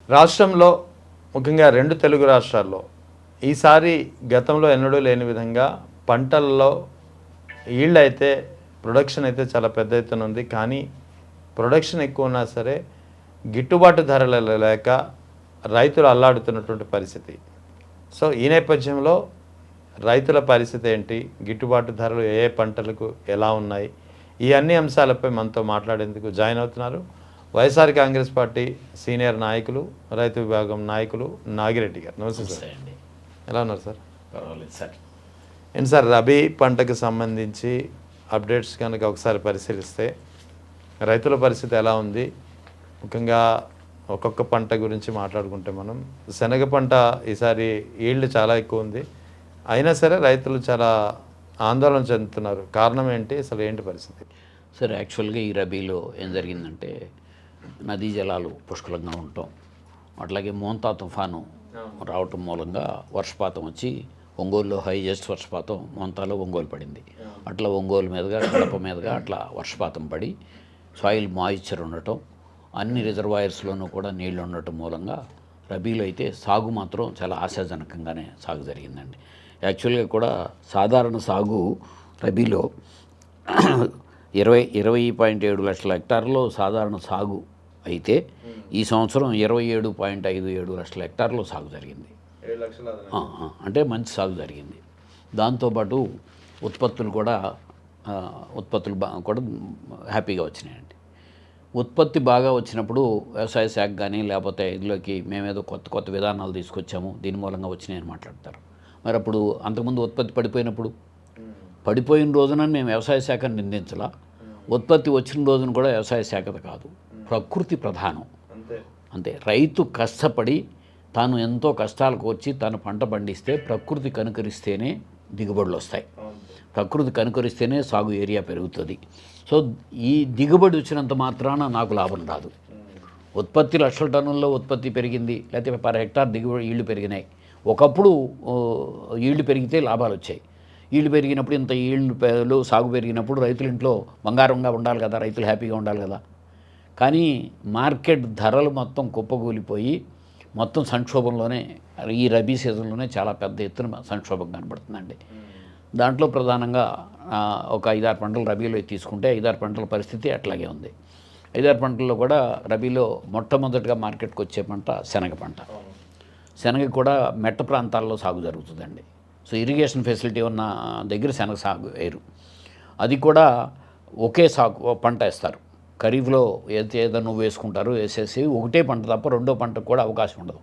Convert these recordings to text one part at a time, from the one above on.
రాష్ట్రంలో ముఖ్యంగా రెండు తెలుగు రాష్ట్రాల్లో ఈసారి గతంలో ఎన్నడూ లేని విధంగా పంటల్లో ఈల్డ్ అయితే ప్రొడక్షన్ అయితే చాలా పెద్ద ఎత్తున ఉంది. కానీ ప్రొడక్షన్ ఎక్కువ ఉన్నా సరే గిట్టుబాటు ధరలు లేక రైతులు అల్లాడుతున్నటువంటి పరిస్థితి. సో ఈ నేపథ్యంలో రైతుల పరిస్థితి ఏంటి, గిట్టుబాటు ధరలు ఏ ఏ పంటలకు ఎలా ఉన్నాయి, ఈ అన్ని అంశాలపై మనతో మాట్లాడేందుకు జాయిన్ అవుతున్నారు వైఎస్ఆర్ కాంగ్రెస్ పార్టీ సీనియర్ నాయకులు, రైతు విభాగం నాయకులు నాగిరెడ్డి గారు. నమస్తే సార్. అండి. ఎలా ఉన్నారు సార్? పర్వాలేదు సార్. ఏంటి సార్, రబీ పంటకు సంబంధించి అప్డేట్స్ కనుక ఒకసారి పరిశీలిస్తే రైతుల పరిస్థితి ఎలా ఉంది? ముఖ్యంగా ఒక్కొక్క పంట గురించి మాట్లాడుకుంటే మనం శనగ పంట ఈసారి ఈల్డ్ చాలా ఎక్కువ ఉంది, అయినా సరే రైతులు చాలా ఆందోళన చెందుతున్నారు. కారణం ఏంటి, అసలు ఏంటి పరిస్థితి? సార్, యాక్చువల్గా ఈ రబీలో ఏం జరిగిందంటే నదీ జలాలు పుష్కలంగా ఉండటం, అట్లాగే మోంతా తుఫాను రావటం మూలంగా వర్షపాతం వచ్చి ఒంగోలులో హైయెస్ట్ వర్షపాతం మోంతాలో ఒంగోలు పడింది. అట్లా ఒంగోలు మీదుగా కడప మీదుగా అట్లా వర్షపాతం పడి సాయిల్ మాయిశ్చర్ ఉండటం, అన్ని రిజర్వాయర్స్లోనూ కూడా నీళ్లు ఉండటం మూలంగా రబీలో అయితే సాగు మాత్రం చాలా ఆశాజనకంగానే సాగు జరిగిందండి. యాక్చువల్గా కూడా సాధారణ సాగు రబీలో 20.7 లక్షల హెక్టార్లో సాధారణ సాగు అయితే ఈ సంవత్సరం 27.57 లక్షల హెక్టార్లో సాగు జరిగింది. అంటే మంచి సాగు జరిగింది. దాంతోపాటు ఉత్పత్తులు కూడా హ్యాపీగా వచ్చినాయండి. ఉత్పత్తి బాగా వచ్చినప్పుడు వ్యవసాయ శాఖ కానీ లేకపోతే ఇందులోకి మేమేదో కొత్త విధానాలు తీసుకొచ్చాము దీని మూలంగా వచ్చినాయని మాట్లాడతారు. మరి అప్పుడు అంతకుముందు ఉత్పత్తి పడిపోయిన రోజున మేము వ్యవసాయ శాఖను నిందించాలా, ఉత్పత్తి వచ్చిన రోజున కూడా వ్యవసాయ శాఖది కాదు, ప్రకృతి ప్రధానం. అంతే, రైతు కష్టపడి తాను ఎంతో కష్టాలకు వచ్చి తాను పంట పండిస్తే ప్రకృతి కనుకరిస్తేనే దిగుబడులు వస్తాయి, ప్రకృతి కనుకరిస్తేనే సాగు ఏరియా పెరుగుతుంది. సో ఈ దిగుబడి వచ్చినంత మాత్రాన నాకు లాభం రాదు. ఉత్పత్తి లక్షల టన్నుల్లో ఉత్పత్తి పెరిగింది, లేకపోతే పర్ హెక్టార్ దిగుబడి ఈళ్ళు పెరిగినాయి. ఒకప్పుడు ఈళ్ళు పెరిగితే లాభాలు వచ్చాయి. ఈళ్ళు పెరిగినప్పుడు ఇంత ఈళ్ళు సాగు పెరిగినప్పుడు రైతుల ఇంట్లో బంగారంగా ఉండాలి కదా, రైతులు హ్యాపీగా ఉండాలి కదా. కానీ మార్కెట్ ధరలు మొత్తం కుప్పకూలిపోయి మొత్తం సంక్షోభంలోనే ఈ రబీ సీజన్లోనే చాలా పెద్ద ఎత్తున సంక్షోభం కనబడుతుందండి. దాంట్లో ప్రధానంగా ఒక 5-6 పంటలు రబీలో తీసుకుంటే 5-6 పంటల పరిస్థితి అట్లాగే ఉంది. 5-6 పంటల్లో కూడా రబీలో మొట్టమొదటిగా మార్కెట్కి వచ్చే పంట శనగ పంట. శనగ కూడా మెట్ట ప్రాంతాల్లో సాగు జరుగుతుందండి. సో ఇరిగేషన్ ఫెసిలిటీ ఉన్న దగ్గర శనగ సాగు వేరు. అది కూడా ఒకే సాగు పంట వేస్తారు. ఖరీఫ్లో ఏదో నువ్వు వేసుకుంటారు, వేసేసి ఒకటే పంట తప్ప రెండో పంటకు కూడా అవకాశం ఉండదు.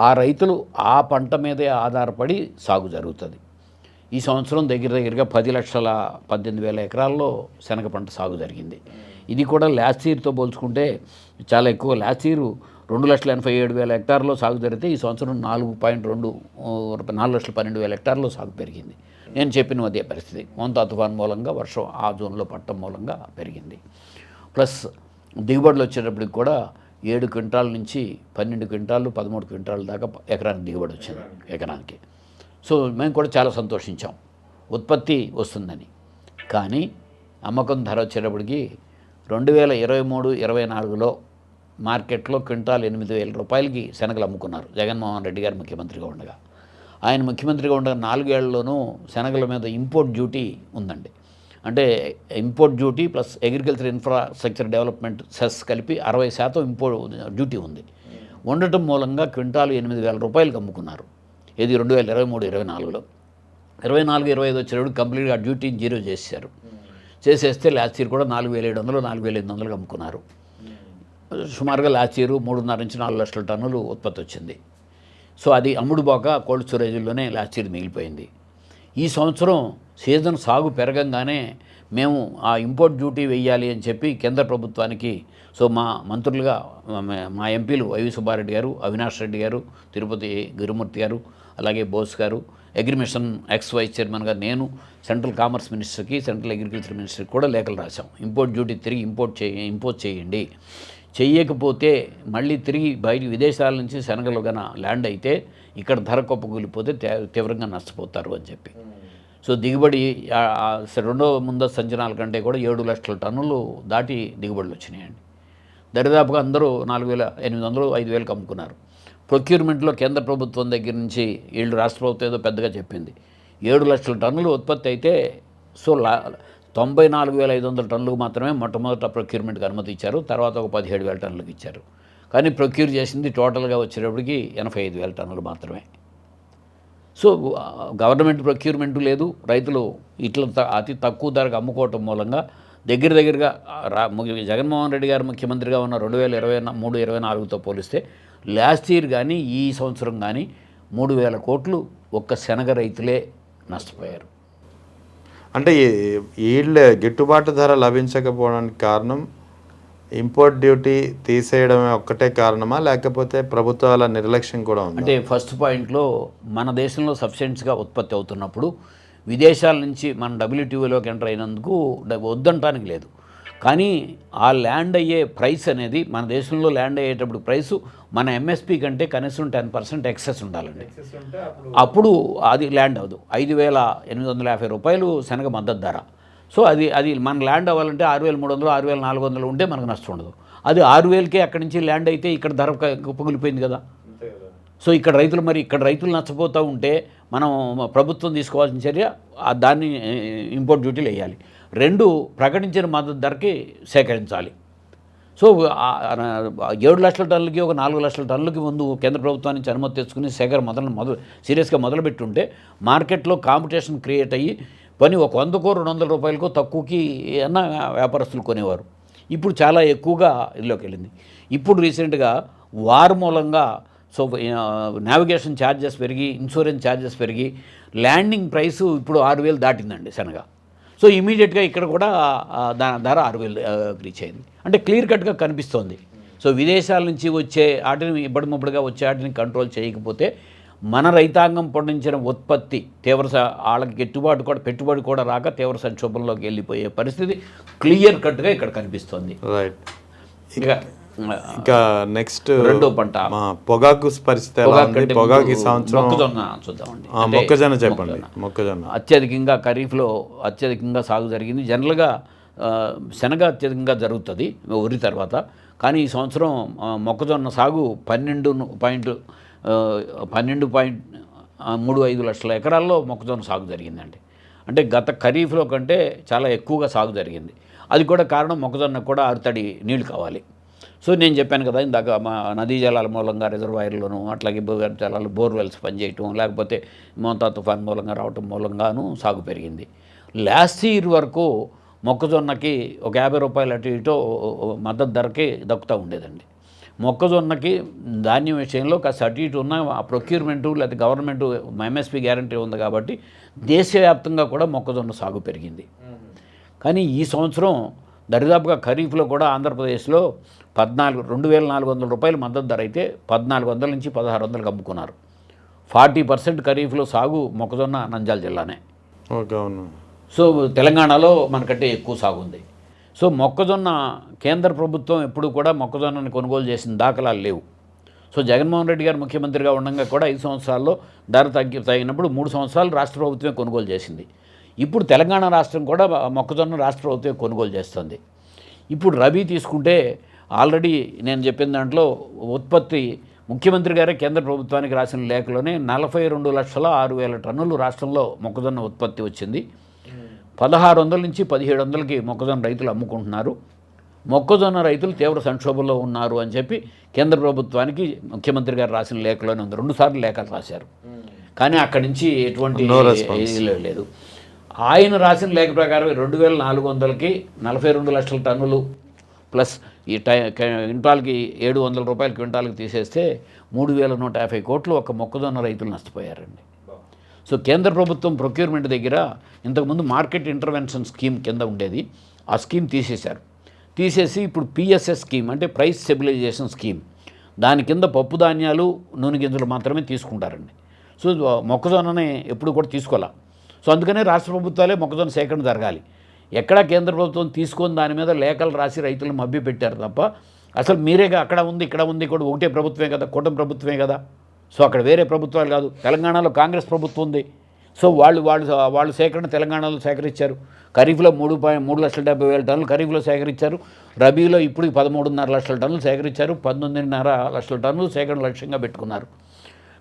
ఆ రైతులు ఆ పంట మీదే ఆధారపడి సాగు జరుగుతుంది. ఈ సంవత్సరం దగ్గరగా 10,18,000 ఎకరాల్లో శనగ పంట సాగు జరిగింది. ఇది కూడా లాస్ట్ ఇయర్తో పోల్చుకుంటే చాలా ఎక్కువ. లాస్ట్ ఇయర్ 2,87,000 హెక్టార్లో సాగు జరిగితే ఈ సంవత్సరం 4,12,000 హెక్టార్లో సాగు పెరిగింది. నేను చెప్పిన అదే పరిస్థితి. మోంతా తుఫాన్ మూలంగా వర్షం ఆ జూన్లో పట్టడం మూలంగా పెరిగింది. ప్లస్ దిగుబడులు వచ్చేటప్పటికి కూడా 7 క్వింటాల నుంచి 12 క్వింటాలు 13 క్వింటాల దాకా ఎకరానికి దిగుబడి వచ్చింది ఎకరానికి. సో మేము కూడా చాలా సంతోషించాం ఉత్పత్తి వస్తుందని. కానీ అమ్మకం ధర వచ్చేటప్పటికి 2023-24లో మార్కెట్లో క్వింటాల్ 8,000 రూపాయలకి శనగలు అమ్ముకున్నారు జగన్మోహన్ రెడ్డి గారు ముఖ్యమంత్రిగా ఉండగా. ఆయన ముఖ్యమంత్రిగా ఉండగా 4 ఏళ్లలోనూ శనగల మీద ఇంపోర్ట్ డ్యూటీ ఉందండి. అంటే import duty plus agriculture infrastructure development cess కలిపి 60% ఇంపోర్ట్ డ్యూటీ ఉంది. ఉండటం మూలంగా క్వింటాలు 8,000 రూపాయలకి అమ్ముకున్నారు. ఇది 2023-24లో. 24-25 వచ్చేటప్పుడు కంప్లీట్గా డ్యూటీని జీరో చేసేస్తే లాస్ట్ ఇయర్ కూడా 4,700 4,800 అమ్ముకున్నారు. సుమారుగా లాస్ట్ ఇయర్ 3.5-4 లక్షల టన్నులు ఉత్పత్తి వచ్చింది. సో అది అమ్ముడు పోక కోల్డ్ స్టోరేజ్లోనే లాస్ట్ ఇయర్ మిగిలిపోయింది. ఈ సంవత్సరం సీజన్ సాగు పెరగంగానే మేము ఆ ఇంపోర్ట్ డ్యూటీ వేయాలి అని చెప్పి కేంద్ర ప్రభుత్వానికి, సో మా మంత్రులుగా మా ఎంపీలు వైవి సుబ్బారెడ్డి గారు, అవినాష్ రెడ్డి గారు, తిరుపతి గురుమూర్తి గారు, అలాగే బోస్ గారు, అగ్రిమిషన్ ఎక్స్ వైస్ చైర్మన్గా నేను సెంట్రల్ కామర్స్ మినిస్టర్కి, సెంట్రల్ అగ్రికల్చర్ మినిస్టర్కి కూడా లేఖలు రాశాం. ఇంపోర్ట్ డ్యూటీ తిరిగి ఇంపోజ్ చేయండి, చెయ్యకపోతే మళ్ళీ తిరిగి బయట విదేశాల నుంచి శనగలు గన ల్యాండ్ అయితే ఇక్కడ ధర కుప్పకూలిపోతే తీవ్రంగా నష్టపోతారు అని చెప్పి. సో దిగుబడి రెండో ముందస్తు అంచనాల కంటే కూడా 7 లక్షల టన్నులు దాటి దిగుబడులు వచ్చినాయండి. దరిదాపుగా అందరూ 4,800 5,000కి అమ్ముకున్నారు. ప్రొక్యూర్మెంట్లో కేంద్ర ప్రభుత్వం దగ్గర నుంచి వీళ్ళు రాష్ట్ర ప్రభుత్వం ఏదో పెద్దగా చెప్పింది 7 లక్షల టన్నులు ఉత్పత్తి అయితే సో 94,500 టన్నులకు మాత్రమే మొట్టమొదట ప్రొక్యూర్మెంట్కి అనుమతి ఇచ్చారు. తర్వాత ఒక 17,000 టన్నులకు ఇచ్చారు. కానీ ప్రొక్యూర్ చేసింది టోటల్గా వచ్చేటప్పటికి 85,000 టన్నులు మాత్రమే. సో గవర్నమెంట్ ప్రొక్యూర్మెంట్ లేదు, రైతులు ఇట్లా అతి తక్కువ ధరకు అమ్ముకోవటం మూలంగా దగ్గరగా జగన్మోహన్ రెడ్డి గారు ముఖ్యమంత్రిగా ఉన్న 2023-24తో పోలిస్తే లాస్ట్ ఇయర్ కానీ ఈ సంవత్సరం కానీ 3,000 కోట్లు ఒక్క శనగ రైతులే నష్టపోయారు. అంటే వీళ్ళ గిట్టుబాటు ధర లభించకపోవడానికి కారణం ఇంపోర్ట్ డ్యూటీ తీసేయడమే ఒక్కటే కారణమా, లేకపోతే ప్రభుత్వాల నిర్లక్ష్యం కూడా ఉంది? అంటే ఫస్ట్ పాయింట్లో మన దేశంలో సఫిషియెంట్స్గా ఉత్పత్తి అవుతున్నప్పుడు విదేశాల నుంచి మన WTOలోకి ఎంటర్ అయినందుకు వద్దంటానికి లేదు. కానీ ఆ ల్యాండ్ అయ్యే ప్రైస్ అనేది మన దేశంలో ల్యాండ్ అయ్యేటప్పుడు ప్రైసు మన MSP కంటే కనీసం 10% ఎక్సెస్ ఉండాలండి. అప్పుడు అది ల్యాండ్ అవ్వదు. 5,850 రూపాయలు శనగ మద్దతు ధర. సో అది మన ల్యాండ్ అవ్వాలంటే 6,300 6,400 ఉంటే మనకు నష్టం ఉండదు. అది 6,000కే అక్కడి నుంచి ల్యాండ్ అయితే ఇక్కడ ధర పగిలిపోయింది కదా. సో ఇక్కడ రైతులు నష్టపోతూ ఉంటే మనం ప్రభుత్వం తీసుకోవాల్సిన చర్య దాన్ని ఇంపోర్ట్ డ్యూటీలు వేయాలి. 2 ప్రకటించిన మద్దతు ధరకి సేకరించాలి. సో 7 లక్షల టన్నులకి ఒక 4 లక్షల టన్నులకి ముందు కేంద్ర ప్రభుత్వం నుంచి అనుమతి తెచ్చుకుని మొదలు సీరియస్గా మొదలుపెట్టుంటే మార్కెట్లో కాంపిటీషన్ క్రియేట్ అయ్యి పని ఒక 100కో 200 రూపాయలకో తక్కువకి అన్న వ్యాపారస్తులు కొనేవారు. ఇప్పుడు చాలా ఎక్కువగా ఇల్లోకి వెళ్ళింది. ఇప్పుడు రీసెంట్గా వార్ మూలంగా సో నావిగేషన్ ఛార్జెస్ పెరిగి ఇన్సూరెన్స్ ఛార్జెస్ పెరిగి ల్యాండింగ్ ప్రైసు ఇప్పుడు 6,000 దాటిందండి శనగ. సో ఇమీడియట్గా ఇక్కడ కూడా ధర 6,000 రీచ్ అయింది. అంటే క్లియర్ కట్గా కనిపిస్తోంది. సో విదేశాల నుంచి వచ్చే వాటిని ఇబ్బడిముబ్బడిగా వచ్చే వాటిని కంట్రోల్ చేయకపోతే మన రైతాంగం పండించిన ఉత్పత్తి వాళ్ళకి పెట్టుబడి కూడా రాక తీవ్ర సంక్షోభంలోకి వెళ్ళిపోయే పరిస్థితి క్లియర్ కట్గా ఇక్కడ కనిపిస్తోంది. రైట్. ఇంకా నెక్స్ట్ రెండో పంట పొగాకు పరిస్థితి. పొగాకు సంవత్సరం మొక్కజొన్న చూద్దామండి. మొక్కజొన్న చెప్పండి. మొక్కజొన్న అత్యధికంగా ఖరీఫ్లో అత్యధికంగా సాగు జరిగింది. జనరల్గా శనగ అత్యధికంగా జరుగుతుంది వరి తర్వాత. కానీ ఈ సంవత్సరం మొక్కజొన్న సాగు 12.35 లక్షల ఎకరాల్లో మొక్కజొన్న సాగు జరిగిందండి. అంటే గత ఖరీఫ్లో కంటే చాలా ఎక్కువగా సాగు జరిగింది. అది కూడా కారణం మొక్కజొన్నకు కూడా ఆరుతడి నీళ్లు కావాలి. సో నేను చెప్పాను కదా ఇందాక మా నదీ జలాల మూలంగా రిజర్వాయర్లోను అట్లాగే భూగర్భ జలాలు బోర్వెల్స్ పనిచేయటం లేకపోతే మోంతా తుఫాన్ మూలంగా రావటం మూలంగాను సాగు పెరిగింది. లాస్ట్ ఇయర్ వరకు మొక్కజొన్నకి ఒక 50 రూపాయలు అటు ఇటు మద్దతు ధరకి దక్కుతూ ఉండేదండి. మొక్కజొన్నకి ధాన్యం విషయంలో కాస్త అటు ఇటు ఉన్న ప్రొక్యూర్మెంటు లేదా గవర్నమెంట్ MSP గ్యారంటీ ఉంది కాబట్టి దేశవ్యాప్తంగా కూడా మొక్కజొన్న సాగు పెరిగింది. కానీ ఈ సంవత్సరం దరిదాపుగా ఖరీఫ్లో కూడా ఆంధ్రప్రదేశ్లో 2,400 రూపాయలు మద్దతు ధర అయితే 1,400 నుంచి 1,600కి అమ్ముకున్నారు. 40% ఖరీఫ్లో సాగు మొక్కజొన్న నంద్యాల జిల్లానే. సో తెలంగాణలో మనకంటే ఎక్కువ సాగు ఉంది. సో మొక్కజొన్న కేంద్ర ప్రభుత్వం ఎప్పుడు కూడా మొక్కజొన్నని కొనుగోలు చేసిన దాఖలాలు లేవు. సో జగన్మోహన్ రెడ్డి గారు ముఖ్యమంత్రిగా ఉండగా కూడా 5 సంవత్సరాల్లో ధర తగినప్పుడు 3 సంవత్సరాలు రాష్ట్ర ప్రభుత్వమే కొనుగోలు చేసింది. ఇప్పుడు తెలంగాణ రాష్ట్రం కూడా మొక్కజొన్న రాష్ట్ర ప్రభుత్వమే కొనుగోలు చేస్తుంది. ఇప్పుడు రబీ తీసుకుంటే ఆల్రెడీ నేను చెప్పిన దాంట్లో ఉత్పత్తి ముఖ్యమంత్రి గారే కేంద్ర ప్రభుత్వానికి రాసిన లేఖలోనే 42,06,000 టన్నులు రాష్ట్రంలో మొక్కజొన్న ఉత్పత్తి వచ్చింది. 1,600 నుంచి 1,700కి మొక్కజొన్న రైతులు అమ్ముకుంటున్నారు. మొక్కజొన్న రైతులు తీవ్ర సంక్షోభంలో ఉన్నారు అని చెప్పి కేంద్ర ప్రభుత్వానికి ముఖ్యమంత్రి గారు రాసిన లేఖలోనే ఉంది. 2 సార్లు లేఖలు రాశారు. కానీ అక్కడి నుంచి ఎటువంటి లేదు. ఆయన రాసిన లేఖ ప్రకారం 2,400కి 42 లక్షల టన్నులు ప్లస్ ఈ క్వింటాల్కి 700 రూపాయలు క్వింటాల్కి తీసేస్తే 3,150 కోట్లు ఒక మొక్కజొన్న రైతులు నష్టపోయారండి. సో కేంద్ర ప్రభుత్వం ప్రొక్యూర్మెంట్ దగ్గర ఇంతకుముందు మార్కెట్ ఇంటర్వెన్షన్ స్కీమ్ కింద ఉండేది. ఆ స్కీమ్ తీసేసి ఇప్పుడు PSS స్కీమ్ అంటే ప్రైస్ స్టెబిలైజేషన్ స్కీమ్, దాని కింద పప్పు ధాన్యాలు నూనె గింజలు మాత్రమే తీసుకుంటారండి. సో మొక్కజొన్నని ఎప్పుడు కూడా తీసుకోవాలి. సో అందుకనే రాష్ట్ర ప్రభుత్వాలే మొక్కజొన్న సేకరణ జరగాలి. ఎక్కడా కేంద్ర ప్రభుత్వం తీసుకొని దాని మీద లేఖలు రాసి రైతులను మభ్య పెట్టారు తప్ప అసలు మీరేగా అక్కడ ఉంది ఇక్కడ ఉంది కూడా ఒకటే ప్రభుత్వమే కదా, కూటమి ప్రభుత్వమే కదా. సో అక్కడ వేరే ప్రభుత్వాలు కాదు. తెలంగాణలో కాంగ్రెస్ ప్రభుత్వం ఉంది. సో వాళ్ళు సేకరణ తెలంగాణలో సేకరించారు. ఖరీఫ్లో 3,70,000 టన్నులు ఖరీఫ్లో సేకరించారు. రబీలో ఇప్పుడు 13.5 లక్షల టన్నులు సేకరించారు. 19.5 లక్షల టన్నులు సేకరణ లక్ష్యంగా పెట్టుకున్నారు.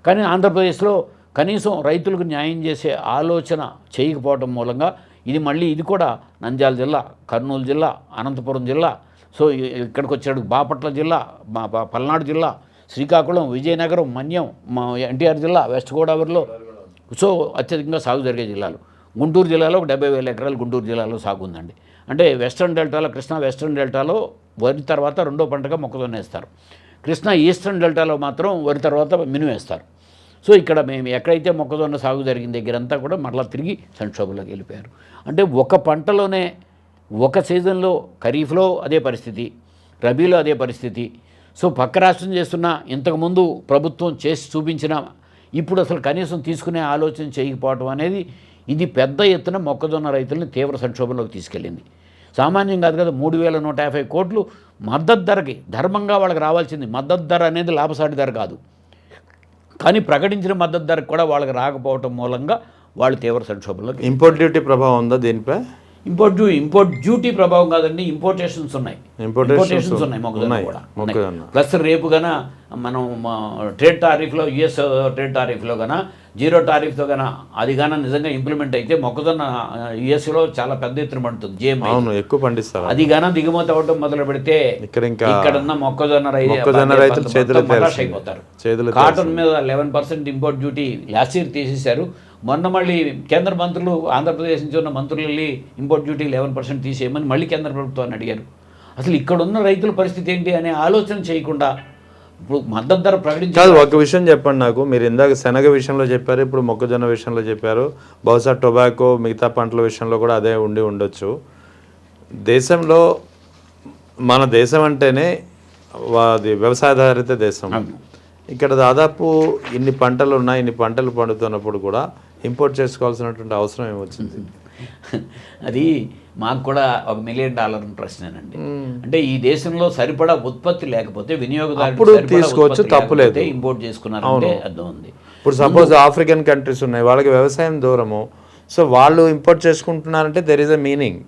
కానీ ఆంధ్రప్రదేశ్లో కనీసం రైతులకు న్యాయం చేసే ఆలోచన చేయకపోవడం మూలంగా ఇది కూడా నంద్యాల జిల్లా, కర్నూలు జిల్లా, అనంతపురం జిల్లా, సో ఇక్కడికి వచ్చాడు బాపట్ల జిల్లా, పల్నాడు జిల్లా, శ్రీకాకుళం, విజయనగరం, మన్యం, ఎన్టీఆర్ జిల్లా, వెస్ట్ గోదావరిలో సో అత్యధికంగా సాగు జరిగే జిల్లాలు. గుంటూరు జిల్లాలో 70,000 ఎకరాలు గుంటూరు జిల్లాలో సాగు ఉందండి. అంటే వెస్ట్రన్ డెల్టాలో, కృష్ణా వెస్ట్రన్ డెల్టాలో వరి తర్వాత రెండో పంటగా మొక్కజొన్న వేస్తారు. కృష్ణా ఈస్టర్న్ డెల్టాలో మాత్రం వరి తర్వాత మినుము వేస్తారు. సో ఇక్కడ మేము ఎక్కడైతే మొక్కజొన్న సాగు జరిగిన దగ్గరంతా కూడా మరలా తిరిగి సంక్షోభంలోకి వెళ్ళిపోయారు. అంటే ఒక పంటలోనే ఒక సీజన్లో ఖరీఫ్లో అదే పరిస్థితి, రబీలో అదే పరిస్థితి. సో పక్క రాష్ట్రం చేస్తున్న ఇంతకుముందు ప్రభుత్వం చేసి చూపించిన ఇప్పుడు అసలు కనీసం తీసుకునే ఆలోచన చేయకపోవటం అనేది ఇది పెద్ద ఎత్తున మొక్కజొన్న రైతులను తీవ్ర సంక్షోభంలోకి తీసుకెళ్ళింది. సామాన్యం కాదు కదా, 3,150 కోట్లు మద్దతు ధరకి ధర్మంగా వాళ్ళకి రావాల్సింది. మద్దతు ధర అనేది లాభసాటి ధర కాదు, కానీ ప్రకటించిన మద్దతు ధరకు కూడా వాళ్ళకి రాకపోవటం మూలంగా వాళ్ళు తీవ్ర సంక్షోభంలోకి. ఇంపోర్ట్ డ్యూటీ ప్రభావం ఉందా దీనిపై? ఇంపోర్ట్ డ్యూటీ ప్రభావం కాదండి, ఇంపోర్టేషన్స్ ఉన్నాయి మొక్కజొన్న కూడా. ప్లస్ రేపు గన మనం ట్రేడ్ టారిఫ్లో, యుఎస్ ట్రేడ్ టారిఫ్లో గన 0 టారిఫ్తో గన అది గాన నిజంగా ఇంప్లిమెంట్ అయితే మొక్కజొన్న యుఎస్లో చాలా పెద్ద ఎత్తున పండుతుంది. జిఎంఐ ఎక్కువ పండిస్తారు. అది గాన దిగుమతి అవ్వడం మొదలు పెడితే ఇక్కడున్న మొక్కజొన్న రైతులు అయిపోతారు. కాటన్ మీద 11% ఇంపోర్ట్ డ్యూటీ లాస్ట్ ఇయర్ తీసేశారు. మొన్న మళ్ళీ కేంద్ర మంత్రులు, ఆంధ్రప్రదేశ్ నుంచి ఉన్న మంత్రులు వెళ్ళి ఇంపోర్ట్ డ్యూటీ 11% తీసేయమని మళ్ళీ కేంద్ర ప్రభుత్వాన్ని అడిగారు. అసలు ఇక్కడున్న రైతుల పరిస్థితి ఏంటి అనే ఆలోచన చేయకుండా ఇప్పుడు మద్దతు ధర ప్రకటించారు. ఒక విషయం చెప్పండి నాకు, మీరు ఇందాక శనగ విషయంలో చెప్పారు, ఇప్పుడు మొక్కజొన్న విషయంలో చెప్పారు, బహుశా టొబాకో మిగతా పంటల విషయంలో కూడా అదే ఉండొచ్చు. దేశంలో మన దేశం అంటేనే అది వ్యవసాయాధారిత దేశం. ఇక్కడ దాదాపు ఇన్ని పంటలు ఉన్నాయి, ఇన్ని పంటలు పండుతున్నప్పుడు కూడా ఇంపోర్ట్ చేసుకోవాల్సినటువంటి అవసరం ఏమొచ్చింది? అది మాకు కూడా $1 మిలియన్ ప్రశ్నేనండి. అంటే ఈ దేశంలో సరిపడా ఉత్పత్తి లేకపోతే వినియోగదారుడు తీసుకోవచ్చు, తప్పులేదు, ఇంపోర్ట్ చేసుకున్నారంటే అర్థం ఉంది. ఇప్పుడు సపోజ్ ఆఫ్రికన్ కంట్రీస్ ఉన్నాయి, వాళ్ళకి వ్యవసాయం దూరము, సో వాళ్ళు ఇంపోర్ట్ చేసుకుంటున్నారంటే దెర్ ఈజ్ అ మీనింగ్.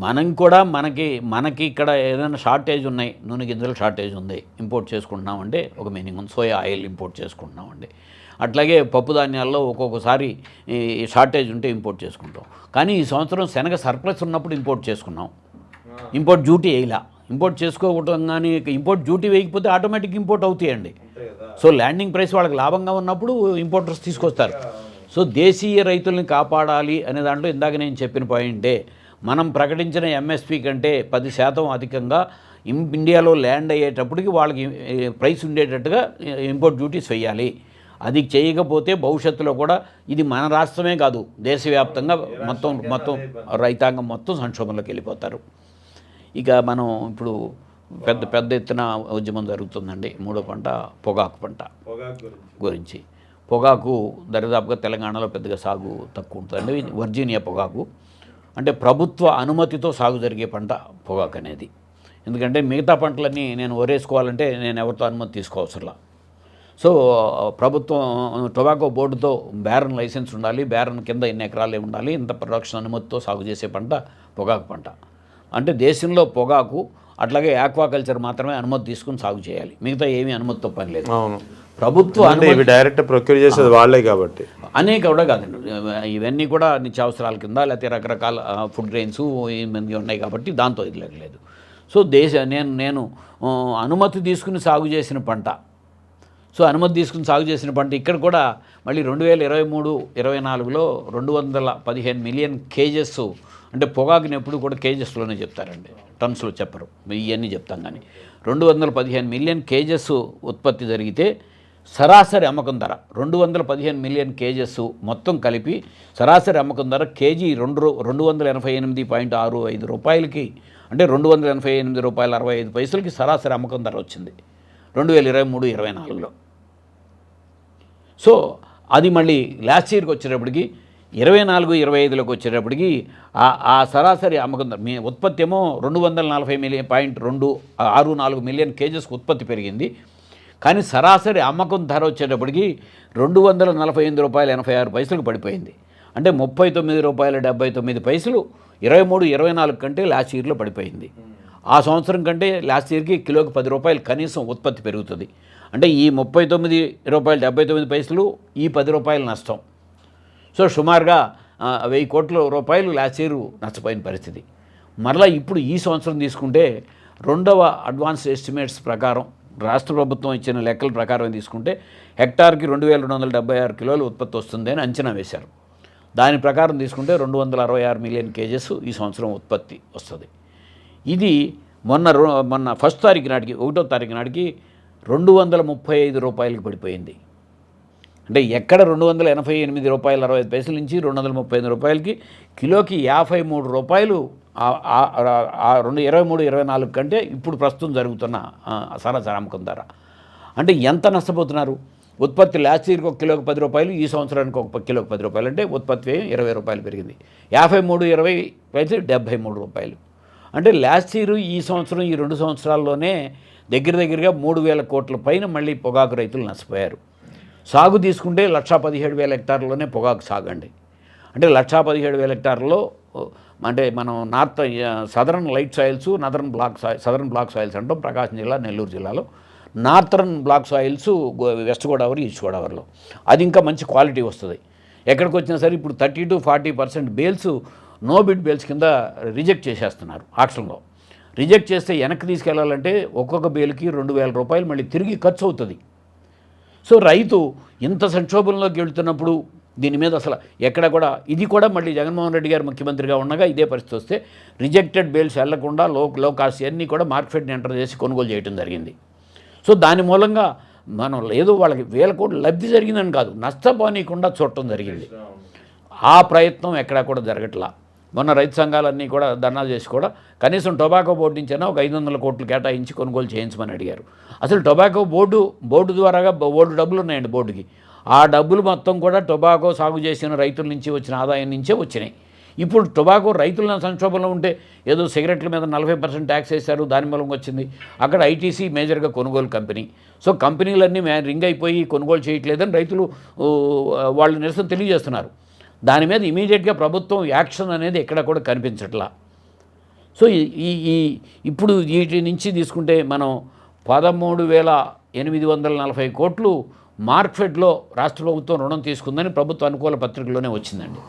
మనం కూడా మనకి ఇక్కడ ఏదైనా షార్టేజ్ ఉన్నాయి, నూనె గింజలు షార్టేజ్ ఉంది, ఇంపోర్ట్ చేసుకుంటున్నామంటే ఒక మీనింగ్ ఉంది. సోయా ఆయిల్ ఇంపోర్ట్ చేసుకుంటున్నామండి. అట్లాగే పప్పు ధాన్యాల్లో ఒక్కొక్కసారి షార్టేజ్ ఉంటే ఇంపోర్ట్ చేసుకుంటాం. కానీ ఈ సంవత్సరం శనగ సర్ప్లస్ ఉన్నప్పుడు ఇంపోర్ట్ చేసుకున్నాం, ఇంపోర్ట్ డ్యూటీ వేయలా. ఇంపోర్ట్ చేసుకోవటం కానీ ఇంపోర్ట్ డ్యూటీ వేయకపోతే ఆటోమేటిక్ ఇంపోర్ట్ అవుతాయండి. సో ల్యాండింగ్ ప్రైస్ వాళ్ళకి లాభంగా ఉన్నప్పుడు ఇంపోర్టర్స్ తీసుకొస్తారు. సో దేశీయ రైతుల్ని కాపాడాలి అనే దాంట్లో ఇందాక నేను చెప్పిన పాయింటే, మనం ప్రకటించిన ఎంఎస్పి కంటే 10% అధికంగా ఇండియాలో ల్యాండ్ అయ్యేటప్పటికి వాళ్ళకి ప్రైస్ ఉండేటట్టుగా ఇంపోర్ట్ డ్యూటీస్ వేయాలి. అది చేయకపోతే భవిష్యత్తులో కూడా ఇది మన రాష్ట్రమే కాదు, దేశవ్యాప్తంగా మొత్తం రైతాంగం మొత్తం సంక్షోభంలోకి వెళ్ళిపోతారు. ఇక మనం ఇప్పుడు పెద్ద ఎత్తున ఉద్యమం జరుగుతుందండి. మూడో పంట పొగాకు పంట గురించి. పొగాకు దరిదాపుగా తెలంగాణలో పెద్దగా సాగు తక్కువ ఉంటుందండి. వర్జీనియా పొగాకు అంటే ప్రభుత్వ అనుమతితో సాగు జరిగే పంట పొగాకు అనేది. ఎందుకంటే మిగతా పంటలన్నీ నేను వరేసుకోవాలంటే నేను ఎవరితో అనుమతి తీసుకోవసరంలా. సో ప్రభుత్వం టొబాకో బోర్డుతో బేరన్ లైసెన్స్ ఉండాలి, బేరన్ కింద ఎన్ని ఎకరాలే ఉండాలి, ఇంత ప్రొడక్షన్ అనుమతితో సాగు చేసే పంట పొగాకు పంట. అంటే దేశంలో పొగాకు అట్లాగే ఆక్వాకల్చర్ మాత్రమే అనుమతి తీసుకుని సాగు చేయాలి, మిగతా ఏమీ అనుమతితో పని లేదు. ప్రభుత్వం డైరెక్ట్ ప్రొక్యూర్ చేసేది వాళ్ళే కాబట్టి అనేక కూడా కాదండి, ఇవన్నీ కూడా నిత్యావసరాల కింద లేకపోతే రకరకాల ఫుడ్ గ్రెయిన్స్ ఇవన్నీ ఉన్నాయి కాబట్టి దాంతో ఇది లేదు. సో నేను అనుమతి తీసుకుని సాగు చేసిన పంట, సో అనుమతి తీసుకుని సాగు చేసిన పంట ఇక్కడ కూడా మళ్ళీ 2023-24లో 215 మిలియన్ కేజెస్. అంటే పొగాకుని ఎప్పుడు కూడా కేజెస్లోనే చెప్తారండి, టన్స్లో చెప్పరు, ఇవన్నీ చెప్తాం. కానీ 215 మిలియన్ కేజెస్ ఉత్పత్తి జరిగితే సరాసరి అమ్మకం ధర 215 మిలియన్ కేజెస్ మొత్తం కలిపి సరాసరి అమ్మకం ధర కేజీ 288.65 రూపాయలకి, అంటే $288.65 సరాసరి అమ్మకం ధర వచ్చింది 2023-24లో. సో అది మళ్ళీ లాస్ట్ ఇయర్కి వచ్చేటప్పటికి 24-25లోకి వచ్చేటప్పటికి ఆ సరాసరి అమ్మకం ధర, మీ ఉత్పత్తి ఏమో 240.264 మిలియన్ కేజెస్కి ఉత్పత్తి పెరిగింది. కానీ సరాసరి అమ్మకం ధర వచ్చేటప్పటికి $248.86 పడిపోయింది. అంటే ₹39.79 23-24 కంటే లాస్ట్ ఇయర్లో పడిపోయింది. ఆ సంవత్సరం కంటే లాస్ట్ ఇయర్కి కిలోకి ₹10 కనీసం ఉత్పత్తి పెరుగుతుంది. అంటే ఈ ₹39.79 ఈ ₹10 నష్టం. సో సుమారుగా 1000 కోట్ల రూపాయలు లాస్ట్ ఇయర్ నష్టపోయిన పరిస్థితి. మరలా ఇప్పుడు ఈ సంవత్సరం తీసుకుంటే రెండవ అడ్వాన్స్ ఎస్టిమేట్స్ ప్రకారం రాష్ట్ర ప్రభుత్వం ఇచ్చిన లెక్కల ప్రకారం తీసుకుంటే హెక్టార్కి 2276 కిలోలు ఉత్పత్తి వస్తుంది అని అంచనా వేశారు. దాని ప్రకారం తీసుకుంటే 266 మిలియన్ కేజెస్ ఈ సంవత్సరం ఉత్పత్తి వస్తుంది. ఇది మొన్న ఫస్ట్ తారీఖు నాటికి 1వ తారీఖు నాటికి ₹235 పడిపోయింది. అంటే ఎక్కడ ₹288.65 నుంచి ₹235కి కిలోకి ₹53 23-24 కంటే ఇప్పుడు ప్రస్తుతం జరుగుతున్న సరాసరి అమ్మకం ధర. అంటే ఎంత నష్టపోతున్నారు? ఉత్పత్తి లాస్ట్ ఇయర్కి ఒక కిలోకి ₹10, ఈ సంవత్సరానికి ఒక కిలోకి ₹10 అంటే ఉత్పత్తి ₹20 పెరిగింది. 53-20 ₹73. అంటే లాస్ట్ ఇయర్ ఈ సంవత్సరం ఈ 2 సంవత్సరాల్లోనే దగ్గరగా 3,000 కోట్ల పైన మళ్ళీ పొగాకు రైతులు నష్టపోయారు. సాగు తీసుకుంటే 1,17,000 హెక్టార్లలోనే పొగాకు సాగు అండి. అంటే 1,17,000 హెక్టార్లలో అంటే మనం southern light soils, southern black soils అంటాం ప్రకాశం జిల్లా, నెల్లూరు జిల్లాలో. Northern black soils west Godavari, east గోదావరిలో అది ఇంకా మంచి క్వాలిటీ వస్తుంది. ఎక్కడికి వచ్చినా సరే ఇప్పుడు 30-40% బేల్స్ నో బిడ్ బేల్స్ కింద రిజెక్ట్ చేసేస్తున్నారు ఆక్షన్లో. రిజెక్ట్ చేస్తే వెనక్కి తీసుకెళ్లాలంటే ఒక్కొక్క బేల్కి ₹2,000 మళ్ళీ తిరిగి ఖర్చు అవుతుంది. సో రైతు ఇంత సంక్షోభంలోకి వెళ్తున్నప్పుడు దీని మీద అసలు ఎక్కడ కూడా ఇది కూడా మళ్ళీ జగన్మోహన్ రెడ్డి గారు ముఖ్యమంత్రిగా ఉండగా ఇదే పరిస్థితి వస్తే రిజెక్టెడ్ బేల్స్ వెళ్లకుండా లో కాస్ట్ అన్నీ కూడా మార్కెట్ని ఎంటర్ చేసి కొనుగోలు చేయడం జరిగింది. సో దాని మూలంగా మనం ఏదో వాళ్ళకి 1,000 కోట్లు లబ్ధి జరిగిందని కాదు, నష్టపోనీయకుండా చూడటం జరిగింది. ఆ ప్రయత్నం ఎక్కడా కూడా జరగట్లా. మొన్న రైతు సంఘాలన్నీ కూడా ధర్నాలు చేసి కూడా కనీసం టొబాకో బోర్డు నుంచైనా ఒక 500 కోట్లు కేటాయించి కొనుగోలు చేయించమని అడిగారు. అసలు టొబాకో బోర్డు ద్వారాగా బోర్డు డబ్బులు ఉన్నాయండి బోర్డుకి. ఆ డబ్బులు మొత్తం కూడా టొబాకో సాగు చేసిన రైతుల నుంచి వచ్చిన ఆదాయం నుంచే వచ్చినాయి. ఇప్పుడు టొబాకో రైతుల సంక్షోభంలో ఉంటే ఏదో సిగరెట్ల మీద 40% ట్యాక్స్ వేశారు, దాని మూలంగా వచ్చింది. అక్కడ ఐటీసీ మేజర్గా కొనుగోలు కంపెనీ. సో కంపెనీలన్నీ రింగ్ అయిపోయి కొనుగోలు చేయట్లేదని రైతులు వాళ్ళు నిరసన తెలియజేస్తున్నారు. దాని మీద ఇమీడియట్గా ప్రభుత్వం యాక్షన్ అనేది ఎక్కడ కూడా కనిపించట్లా. సో ఇప్పుడు వీటి నుంచి తీసుకుంటే మనం 13,840 కోట్లు మార్క్ఫెడ్లో రాష్ట్ర ప్రభుత్వం రుణం తీసుకుందని ప్రభుత్వ అనుకూల పత్రికలోనే వచ్చిందండి.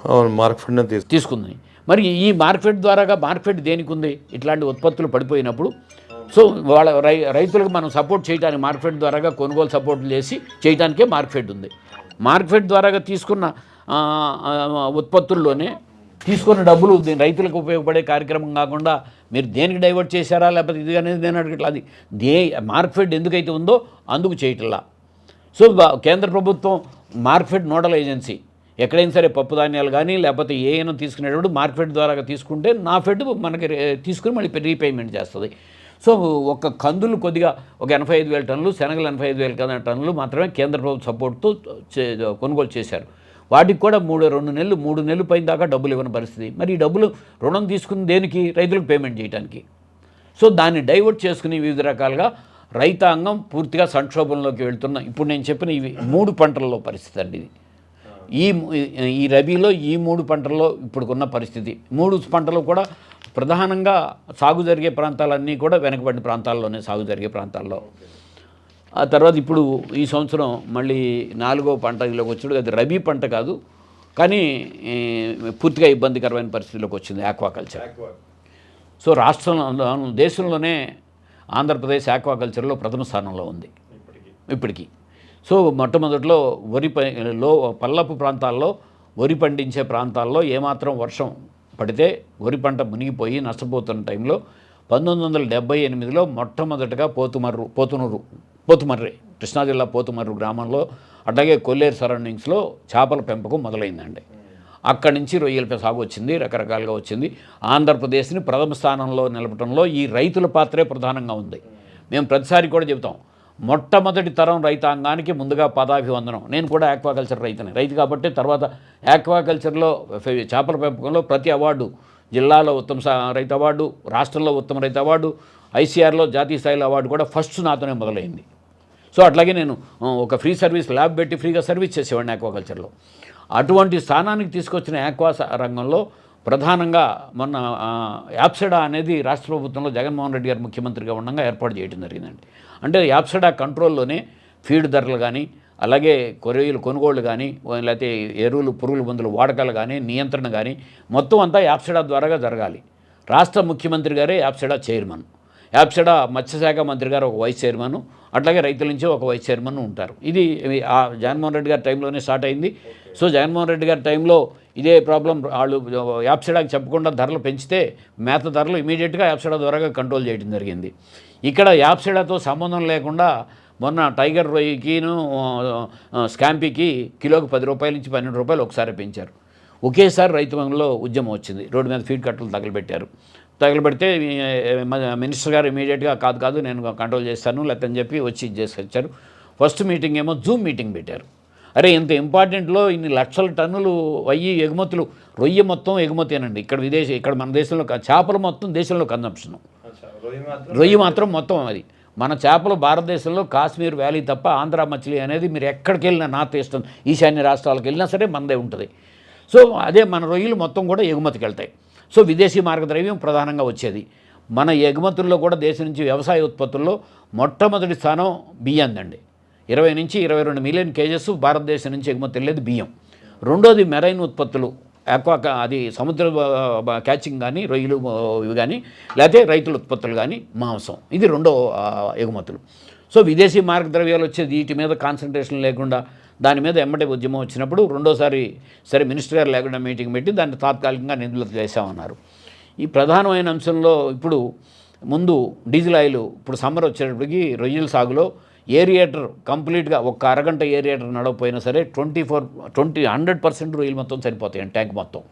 మార్క్ఫెడ్ తీసుకుందని. మరి ఈ మార్కెట్ ద్వారాగా మార్కెట్ దేనికి ఉంది? ఇట్లాంటి ఉత్పత్తులు పడిపోయినప్పుడు సో వాళ్ళ రైతులకు మనం సపోర్ట్ చేయడానికి మార్కెట్ ద్వారాగా కొనుగోలు సపోర్ట్ చేసి చేయడానికే మార్కెట్ ఉంది. మార్కెట్ ద్వారాగా తీసుకున్న ఉత్పత్తుల్లోనే తీసుకున్న డబ్బులు రైతులకు ఉపయోగపడే కార్యక్రమం కాకుండా మీరు దేనికి డైవర్ట్ చేశారా లేకపోతే ఇది అనేది నేను అడగట్లా. అది మార్కెట్ ఎందుకైతే ఉందో అందుకు చేయట్లా. సో కేంద్ర ప్రభుత్వం మార్కెట్ నోడల్ ఏజెన్సీ ఎక్కడైనా సరే పప్పు ధాన్యాలు కానీ లేకపోతే ఏమైనా తీసుకునేటప్పుడు మార్కెట్ ద్వారా తీసుకుంటే నా ఫెడ్ మనకి తీసుకుని మళ్ళీ రీపేమెంట్ చేస్తుంది. సో ఒక కందులు కొద్దిగా ఒక 85,000 టన్నులు, శనగలు 85,000 టన్నులు మాత్రమే కేంద్ర ప్రభుత్వ సపోర్ట్తో కొనుగోలు చేశారు. వాటికి కూడా 3 నెలలు పైన దాకా డబ్బులు ఇవ్వని పరిస్థితి. మరి ఈ డబ్బులు రుణం తీసుకుని దేనికి? రైతులకు పేమెంట్ చేయడానికి. సో దాన్ని డైవర్ట్ చేసుకుని వివిధ రకాలుగా రైతాంగం పూర్తిగా సంక్షోభంలోకి వెళ్తున్న ఇప్పుడు నేను చెప్పిన ఇవి 3 పంటల్లో పరిస్థితి అండి. ఇది ఈ రబీలో ఈ 3 పంటల్లో ఇప్పుడున్న పరిస్థితి. 3 పంటలు కూడా ప్రధానంగా సాగు జరిగే ప్రాంతాలన్నీ కూడా వెనకబడిన ప్రాంతాల్లోనే సాగు జరిగే ప్రాంతాల్లో. ఆ తర్వాత ఇప్పుడు ఈ సంవత్సరం మళ్ళీ 4వ పంటలోకి వచ్చాడు. అది రబీ పంట కాదు కానీ పూర్తిగా ఇబ్బందికరమైన పరిస్థితిలోకి వచ్చింది ఆక్వాకల్చర్. సో రాష్ట్రంలో దేశంలోనే ఆంధ్రప్రదేశ్ ఆక్వాకల్చర్లో ప్రథమ స్థానంలో ఉంది ఇప్పటికీ. సో మొట్టమొదటిలో పల్లపు ప్రాంతాల్లో వరి పండించే ప్రాంతాల్లో ఏమాత్రం వర్షం పడితే వరి పంట మునిగిపోయి నష్టపోతున్న టైంలో 1978లో మొట్టమొదటిగా పోతుమర్రి కృష్ణా జిల్లా పోతుమర్రు గ్రామంలో అట్లాగే కొల్లేరు సరౌండింగ్స్లో చేపల పెంపకం మొదలైందండి. అక్కడి నుంచి రొయ్యల సాగు వచ్చింది, రకరకాలుగా వచ్చింది. ఆంధ్రప్రదేశ్ని ప్రథమ స్థానంలో నిలపడంలో ఈ రైతుల పాత్రే ప్రధానంగా ఉంది. మేము ప్రతిసారి కూడా చెబుతాం, మొట్టమొదటి తరం రైతాంగానికి ముందుగా పాదాభివందనం. నేను కూడా ఆక్వాకల్చర్ రైతు కాబట్టి తర్వాత ఆక్వాకల్చర్లో చేపల పెంపకంలో ప్రతి అవార్డు, జిల్లాలో ఉత్తమ రైతు అవార్డు, రాష్ట్రంలో ఉత్తమ రైతు అవార్డు, ఐసీఆర్లో జాతీయ స్థాయిలో అవార్డు కూడా ఫస్ట్ నాతోనే మొదలైంది. సో అట్లాగే నేను ఒక ఫ్రీ సర్వీస్ ల్యాబ్ పెట్టి ఫ్రీగా సర్వీస్ చేసేవాడిని ఆక్వాకల్చర్లో. అటువంటి స్థానానికి తీసుకొచ్చిన ఆక్వా రంగంలో ప్రధానంగా మొన్న యాప్సెడా అనేది రాష్ట్ర ప్రభుత్వంలో జగన్మోహన్ రెడ్డి గారు ముఖ్యమంత్రిగా ఉండగా ఏర్పాటు చేయడం జరిగిందండి. అంటే యాప్సెడా కంట్రోల్లోనే ఫీడ్ ధరలు కానీ, అలాగే రొయ్యలు కొనుగోళ్లు కానీ, లేకపోతే ఎరువులు పురుగుల మందులు వాడకాలు కానీ, నియంత్రణ కానీ మొత్తం అంతా యాప్సెడా ద్వారాగా జరగాలి. రాష్ట్ర ముఖ్యమంత్రి గారే యాప్సెడా చైర్మన్. యాప్సెడా మత్స్యశాఖ మంత్రి గారు ఒక వైస్ చైర్మన్, అట్లాగే రైతుల నుంచి ఒక వైస్ చైర్మన్ ఉంటారు. ఇది జగన్మోహన్ రెడ్డి గారి టైంలోనే స్టార్ట్ అయింది. సో జగన్మోహన్ రెడ్డి గారి టైంలో ఇదే ప్రాబ్లం, వాళ్ళు యాప్సెడాకి చెప్పకుండా ధరలు పెంచితే మేత ధరలు ఇమీడియట్గా యాప్సెడా ద్వారాగా కంట్రోల్ చేయడం జరిగింది. ఇక్కడ యాప్సెడాతో సంబంధం లేకుండా మొన్న టైగర్ రొయ్యకిను స్కాంపీకి కిలోకి 10 రూపాయల నుంచి 12 రూపాయలు ఒకసారి పెంచారు. ఒకేసారి రైతాంగంలో ఉద్యమం వచ్చింది. రోడ్డు మీద ఫీడ్ కట్టలు తగలబెడితే మినిస్టర్ గారు ఇమీడియట్గా కాదు నేను కంట్రోల్ చేస్తాను లేదని చెప్పి వచ్చి చేసుకొచ్చారు. ఫస్ట్ మీటింగ్ ఏమో జూమ్ మీటింగ్ పెట్టారు. అరే ఇంత ఇంపార్టెంట్లో ఇన్ని లక్షల టన్నులు అయ్యి ఎగుమతులు, రొయ్య మొత్తం ఎగుమతేనండి. ఇక్కడ మన దేశంలో చేపలు మొత్తం దేశంలో కన్జంప్షన్, రొయ్య మాత్రం మొత్తం అది. మన చేపలు భారతదేశంలో కాశ్మీర్ వ్యాలీ తప్ప ఆంధ్ర మచిలీ అనేది మీరు ఎక్కడికి వెళ్ళినా, నార్త్ ఈస్టర్న్ ఈశాన్య రాష్ట్రాలకు వెళ్ళినా సరే మనదే ఉంటుంది. సో అదే మన రొయ్యలు మొత్తం కూడా ఎగుమతికి వెళ్తాయి. సో విదేశీ మార్గద్రవ్యం ప్రధానంగా వచ్చేది. మన ఎగుమతుల్లో కూడా దేశం నుంచి వ్యవసాయ ఉత్పత్తుల్లో మొట్టమొదటి స్థానం బియ్యందండి. 20 నుంచి 22 మిలియన్ కేజెస్ భారతదేశం నుంచి ఎగుమతి వెళ్ళేది బియ్యం. రెండోది మెరైన్ ఉత్పత్తులు, అది సముద్ర క్యాచింగ్ కానీ, రొయ్యలు ఇవి కానీ, లేకపోతే రైతుల ఉత్పత్తులు కానీ, మాంసం, ఇది రెండో ఎగుమతులు. సో విదేశీ మార్గద్రవ్యాలు వచ్చేది వీటి మీద కాన్సన్ట్రేషన్ లేకుండా దాని మీద ఎమ్మటే ఉద్యమం వచ్చినప్పుడు రెండోసారి సరే మినిస్టర్ గారు లేకుండా మీటింగ్ పెట్టి దాన్ని తాత్కాలికంగా నిధులు చేశామన్నారు. ఈ ప్రధానమైన అంశంలో ఇప్పుడు ముందు డీజిల్ ఆయిల్, ఇప్పుడు సమ్మర్ వచ్చేటప్పటికి రొయ్యల సాగులో ఏరియేటర్ కంప్లీట్గా ఒక్క అరగంట ఏరియేటర్ నడవపోయినా సరే 100% రొయ్యలు మొత్తం సరిపోతాయి. ట్యాంక్ మొత్తం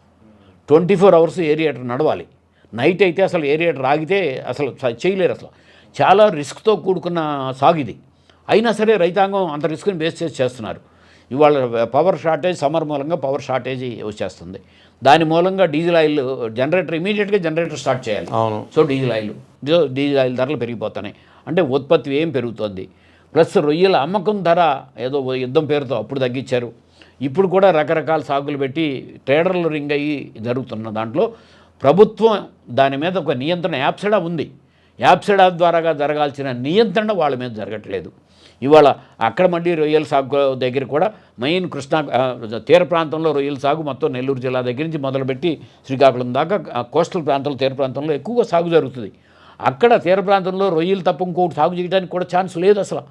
24 అవర్స్ ఏరియేటర్ నడవాలి. నైట్ అయితే అసలు ఏరియేటర్ ఆగితే అసలు చేయలేరు. అసలు చాలా రిస్క్తో కూడుకున్న సాగు ఇది. అయినా సరే రైతాంగం అంత రిస్క్ని బేస్ చేసి చేస్తున్నారు. ఇవాళ పవర్ షార్టేజ్, సమ్మర్ మూలంగా పవర్ షార్టేజ్ వచ్చేస్తుంది. దాని మూలంగా డీజిల్ ఆయిల్ ఇమీడియట్గా జనరేటర్ స్టార్ట్ చేయాలి. సో డీజిల్ ఆయిల్ ధరలు పెరిగిపోతున్నాయి. అంటే ఉత్పత్తి ఏం పెరుగుతుంది. ప్లస్ రొయ్యల అమ్మకం ధర ఏదో యుద్ధం పేరుతో అప్పుడు తగ్గించారు. ఇప్పుడు కూడా రకరకాల సాగులు పెట్టి ట్రేడర్లు రింగ్ అయ్యి జరుగుతున్న దాంట్లో ప్రభుత్వం దాని మీద ఒక నియంత్రణ యాప్సెడా ఉంది. యాప్సెడా ద్వారాగా జరగాల్సిన నియంత్రణ వాళ్ళ మీద జరగట్లేదు. ఇవాళ అక్కడ మళ్ళీ రొయ్యల సాగు దగ్గర కూడా మెయిన్ కృష్ణా తీర ప్రాంతంలో రొయ్యల సాగు మొత్తం నెల్లూరు జిల్లా దగ్గర నుంచి మొదలుపెట్టి శ్రీకాకుళం దాకా కోస్టల్ ప్రాంతంలో, తీర ప్రాంతంలో ఎక్కువగా సాగు జరుగుతుంది. అక్కడ తీర ప్రాంతంలో రొయ్యలు తప్ప ఇంకోటి సాగు చేయడానికి కూడా ఛాన్స్ లేదు అసలు.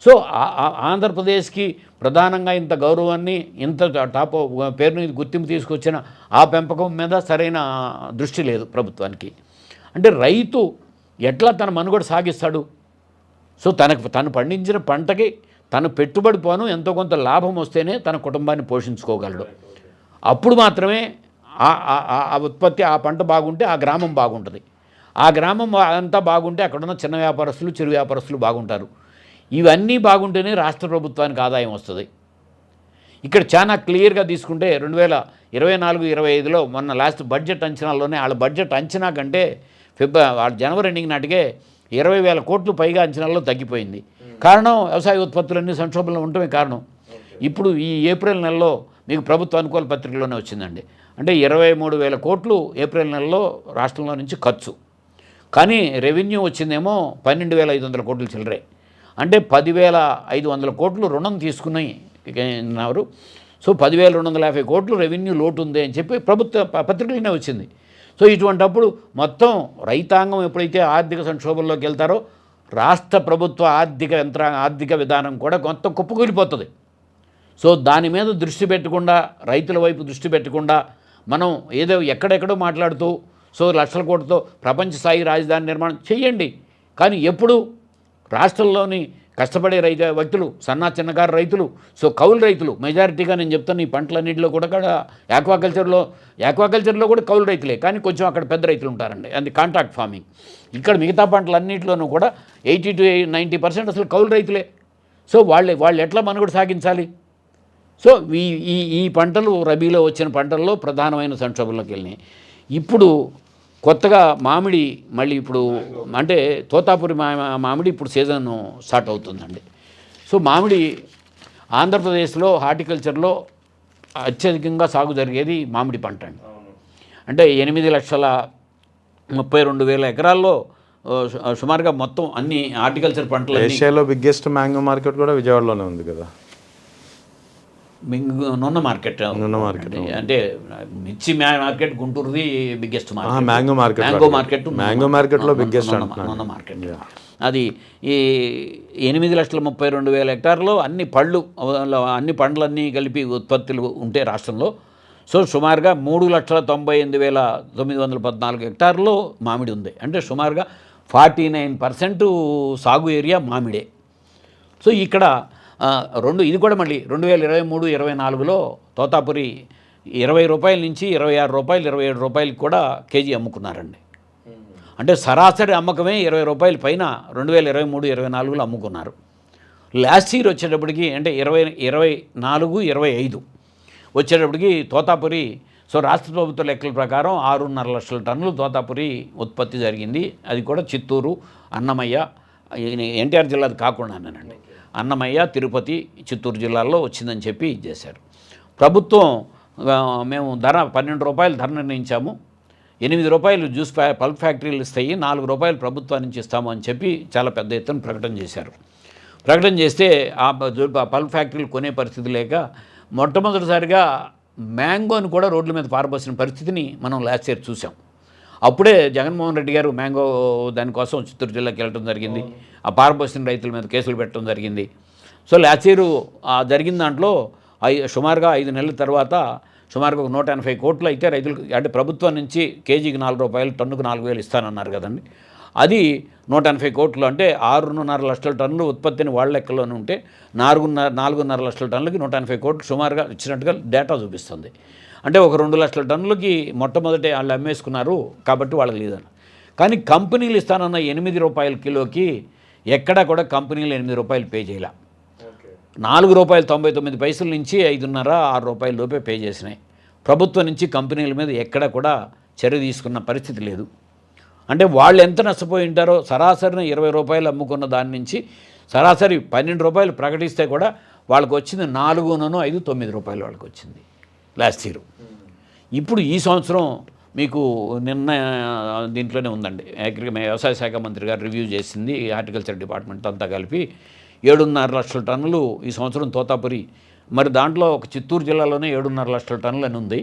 సో ఆంధ్రప్రదేశ్కి ప్రధానంగా ఇంత గౌరవాన్ని, ఇంత టాప్ పేరుని గుర్తింపు తీసుకొచ్చిన ఆ పెంపకం మీద సరైన దృష్టి లేదు ప్రభుత్వానికి. అంటే రైతు ఎట్లా తన మనుగడ సాగిస్తాడు? సో తను పండించిన పంటకి తను పెట్టుబడి పోను ఎంతో కొంత లాభం వస్తేనే తన కుటుంబాన్ని పోషించుకోగలడు. అప్పుడు మాత్రమే ఆ ఉత్పత్తి, ఆ పంట బాగుంటే ఆ గ్రామం బాగుంటుంది. ఆ గ్రామం అంతా బాగుంటే అక్కడున్న చిన్న వ్యాపారస్తులు, చిరు వ్యాపారస్తులు బాగుంటారు. ఇవన్నీ బాగుంటేనే రాష్ట్ర ప్రభుత్వానికి ఆదాయం వస్తుంది. ఇక్కడ చాలా క్లియర్గా తీసుకుంటే 2024-25లో మొన్న లాస్ట్ బడ్జెట్ అంచనాల్లోనే వాళ్ళ బడ్జెట్ అంచనా కంటే జనవరి ఎండింగ్ నాటికే 20,000 కోట్లు పైగా అంచనాల్లో తగ్గిపోయింది. కారణం వ్యవసాయ ఉత్పత్తులన్నీ సంక్షోభంలో ఉండటమే కారణం. ఇప్పుడు ఈ ఏప్రిల్ నెలలో మీకు ప్రభుత్వ అనుకూల పత్రికలోనే వచ్చిందండి. అంటే 23,000 కోట్లు ఏప్రిల్ నెలలో రాష్ట్రంలో నుంచి ఖర్చు. కానీ రెవెన్యూ వచ్చిందేమో 12,500 కోట్లు చిల్లరే. అంటే 10,500 కోట్లు రుణం తీసుకున్నారు. సో 10,250 కోట్లు రెవెన్యూ లోటు ఉంది అని చెప్పి ప్రభుత్వ పత్రికలనే వచ్చింది. సో ఇటువంటప్పుడు మొత్తం రైతాంగం ఎప్పుడైతే ఆర్థిక సంక్షోభంలోకి వెళ్తారో రాష్ట్ర ప్రభుత్వ ఆర్థిక విధానం కూడా కొంత కుప్పకూలిపోతుంది. సో దాని మీద దృష్టి పెట్టకుండా, రైతుల వైపు దృష్టి పెట్టకుండా మనం ఏదో ఎక్కడెక్కడో మాట్లాడుతూ సో లక్షల కోట్లతో ప్రపంచ స్థాయి రాజధాని నిర్మాణం చేయండి. కానీ ఎప్పుడు రాష్ట్రంలోని కష్టపడే వ్యక్తులు, చిన్నకారు రైతులు, సో కౌలు రైతులు మెజారిటీగా నేను చెప్తాను. ఈ పంటలన్నింటిలో కూడా యాక్వాకల్చర్లో కూడా కౌలు రైతులే, కానీ కొంచెం అక్కడ పెద్ద రైతులు ఉంటారండి, అది కాంట్రాక్ట్ ఫార్మింగ్. ఇక్కడ మిగతా పంటలన్నింటిలోనూ కూడా 80 to 90% అసలు కౌలు రైతులే. సో వాళ్ళు ఎట్లా మనుగడ సాగించాలి? సో ఈ పంటలు రబీలో వచ్చిన పంటల్లో ప్రధానమైన సంక్షోభంలోకి వెళ్ళినాయి. ఇప్పుడు కొత్తగా మామిడి మళ్ళీ ఇప్పుడు అంటే తోతాపురి మామిడి ఇప్పుడు సీజన్ స్టార్ట్ అవుతుందండి. సో మామిడి ఆంధ్రప్రదేశ్లో హార్టికల్చర్లో అత్యధికంగా సాగు జరిగేది మామిడి పంట అండి. అంటే 8,32,000 ఎకరాల్లో సుమారుగా మొత్తం అన్ని హార్టికల్చర్ పంటలు ఏషియాలో బిగ్గెస్ట్ మ్యాంగో మార్కెట్ కూడా విజయవాడలోనే ఉంది కదా. నున్న మార్కెట్ అంటే మిర్చి మార్కెట్ గుంటూరుది బిగ్గెస్ట్ మార్కెట్. మ్యాంగో మార్కెట్లో బిగ్గెస్ట్ నున్న మార్కెట్. అది ఈ 8,32,000 హెక్టార్లో అన్ని పండ్లన్నీ కలిపి ఉత్పత్తులు ఉంటే రాష్ట్రంలో సో సుమారుగా 3,98,914 హెక్టార్లో మామిడి ఉంది. అంటే సుమారుగా 49% సాగు ఏరియా మామిడే. సో ఇక్కడ ఇది కూడా మళ్ళీ 2023-24లో తోతాపురి 20 రూపాయల నుంచి 26 రూపాయలు 27 రూపాయలకి కూడా కేజీ అమ్ముకున్నారండి. అంటే సరాసరి అమ్మకమే 20 రూపాయల పైన 2023-24లో అమ్ముకున్నారు. లాస్ట్ ఇయర్ వచ్చేటప్పటికి అంటే 24-25 వచ్చేటప్పటికి తోతాపురి సో రాష్ట్ర ప్రభుత్వ లెక్కల ప్రకారం 6.5 లక్షల టన్నులు తోతాపురి ఉత్పత్తి జరిగింది. అది కూడా చిత్తూరు, అన్నమయ్య, ఎన్టీఆర్ జిల్లాది కాకుండానేనండి, అన్నమయ్య, తిరుపతి, చిత్తూరు జిల్లాల్లో వచ్చిందని చెప్పి చేశారు. ప్రభుత్వం మేము 12 రూపాయలు ధర నిర్ణయించాము, 8 రూపాయలు జ్యూస్ పల్ప్ ఫ్యాక్టరీలు ఇస్తాయి, 4 రూపాయలు ప్రభుత్వానికి నుంచి ఇస్తాము అని చెప్పి చాలా పెద్ద ఎత్తున ప్రకటన చేశారు. ప్రకటన చేస్తే ఆ పల్ప్ ఫ్యాక్టరీలు కొనే పరిస్థితి లేక మొట్టమొదటిసారిగా మ్యాంగోని కూడా రోడ్ల మీద పారబోసిన పరిస్థితిని మనం లాస్ట్ ఇయర్ చూసాం. అప్పుడే జగన్మోహన్ రెడ్డి గారు మ్యాంగో దానికోసం చిత్తూరు జిల్లాకి వెళ్ళడం జరిగింది. ఆ పారబోసిన రైతుల మీద కేసులు పెట్టడం జరిగింది. సో లాస్ట్ ఇయర్ జరిగిన దాంట్లో సుమారుగా 5 నెలల తర్వాత సుమారుగా 180 కోట్లు అయితే రైతులకు అంటే ప్రభుత్వం నుంచి కేజీకి 4 రూపాయలు, టన్నుకు 4,000 ఇస్తానన్నారు కదండి. అది 180 కోట్లు అంటే 6.5 లక్షల టన్నులు ఉత్పత్తిని వాళ్ళ లెక్కలోనే ఉంటే 4.5 లక్షల టన్నులకి 180 కోట్లు సుమారుగా ఇచ్చినట్టుగా డేటా చూపిస్తుంది. అంటే ఒక 2 లక్షల టన్నులకి మొట్టమొదటి వాళ్ళు అమ్మేసుకున్నారు కాబట్టి వాళ్ళకి లేదని. కానీ కంపెనీలు ఇస్తానన్న 8 రూపాయల కిలోకి ఎక్కడా కూడా కంపెనీలు 8 రూపాయలు పే చేయాల. 4 రూపాయలు 99 పైసల నుంచి 5.5-6 రూపాయల లోపే పే చేసినాయి. ప్రభుత్వం నుంచి కంపెనీల మీద ఎక్కడ కూడా చర్య తీసుకున్న పరిస్థితి లేదు. అంటే వాళ్ళు ఎంత నష్టపోయి ఉంటారో సరాసరిని 20 రూపాయలు అమ్ముకున్న దాని నుంచి సరాసరి 12 రూపాయలు ప్రకటిస్తే కూడా వాళ్ళకి వచ్చింది 4-5 రూపాయలు వాళ్ళకి వచ్చింది లాస్ట్ ఇయర్. ఇప్పుడు ఈ సంవత్సరం మీకు నిన్న దీంట్లోనే ఉందండి, వ్యవసాయ శాఖ మంత్రి గారు రివ్యూ చేసింది హార్టికల్చర్ డిపార్ట్మెంట్ అంతా కలిపి 7.5 లక్షల టన్నులు ఈ సంవత్సరం తోతాపురి. మరి దాంట్లో ఒక చిత్తూరు జిల్లాలోనే 7.5 లక్షల టన్నులు అని ఉంది.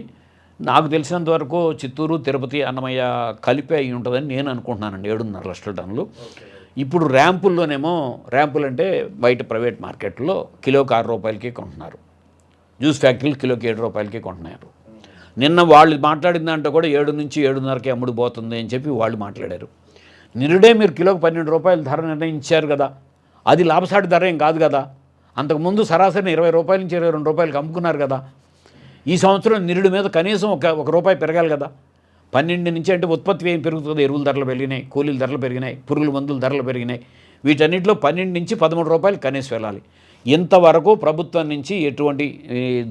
నాకు తెలిసినంత వరకు చిత్తూరు, తిరుపతి, అన్నమయ్య కలిపి అయి ఉంటుందని నేను అనుకుంటున్నానండి 7.5 లక్షల టన్నులు. ఇప్పుడు ర్యాంపుల్లోనేమో ర్యాంపులు అంటే బయట ప్రైవేట్ మార్కెట్లో కిలోకి 6 రూపాయలకి కొంటున్నారు, జ్యూస్ ఫ్యాక్టరీలు కిలోకి 7 రూపాయలకి కొంటున్నారు. నిన్న వాళ్ళు మాట్లాడిన దాంట్లో కూడా 7 నుంచి 7.5కి అమ్ముడు పోతుంది అని చెప్పి వాళ్ళు మాట్లాడారు. నిరుడే మీరు కిలోకి 12 రూపాయలు ధర నిర్ణయించారు కదా, అది లాభసాటి ధర ఏం కాదు కదా. అంతకుముందు సరాసరి 20 రూపాయల నుంచి 22 రూపాయలకి అమ్ముకున్నారు కదా. ఈ సంవత్సరం నిరుడు మీద కనీసం ఒక రూపాయి పెరగాలి కదా. 12 నుంచి అంటే ఉత్పత్తి ఏం పెరుగుతుంది, ఎరువుల ధరలు పెరిగినాయి, కూలీల ధరలు పెరిగినాయి, పురుగుల మందుల ధరలు పెరిగినాయి. వీటన్నిటిలో 12 నుంచి 13 రూపాయలు కనీసం వెళ్ళాలి. ఇంతవరకు ప్రభుత్వం నుంచి ఎటువంటి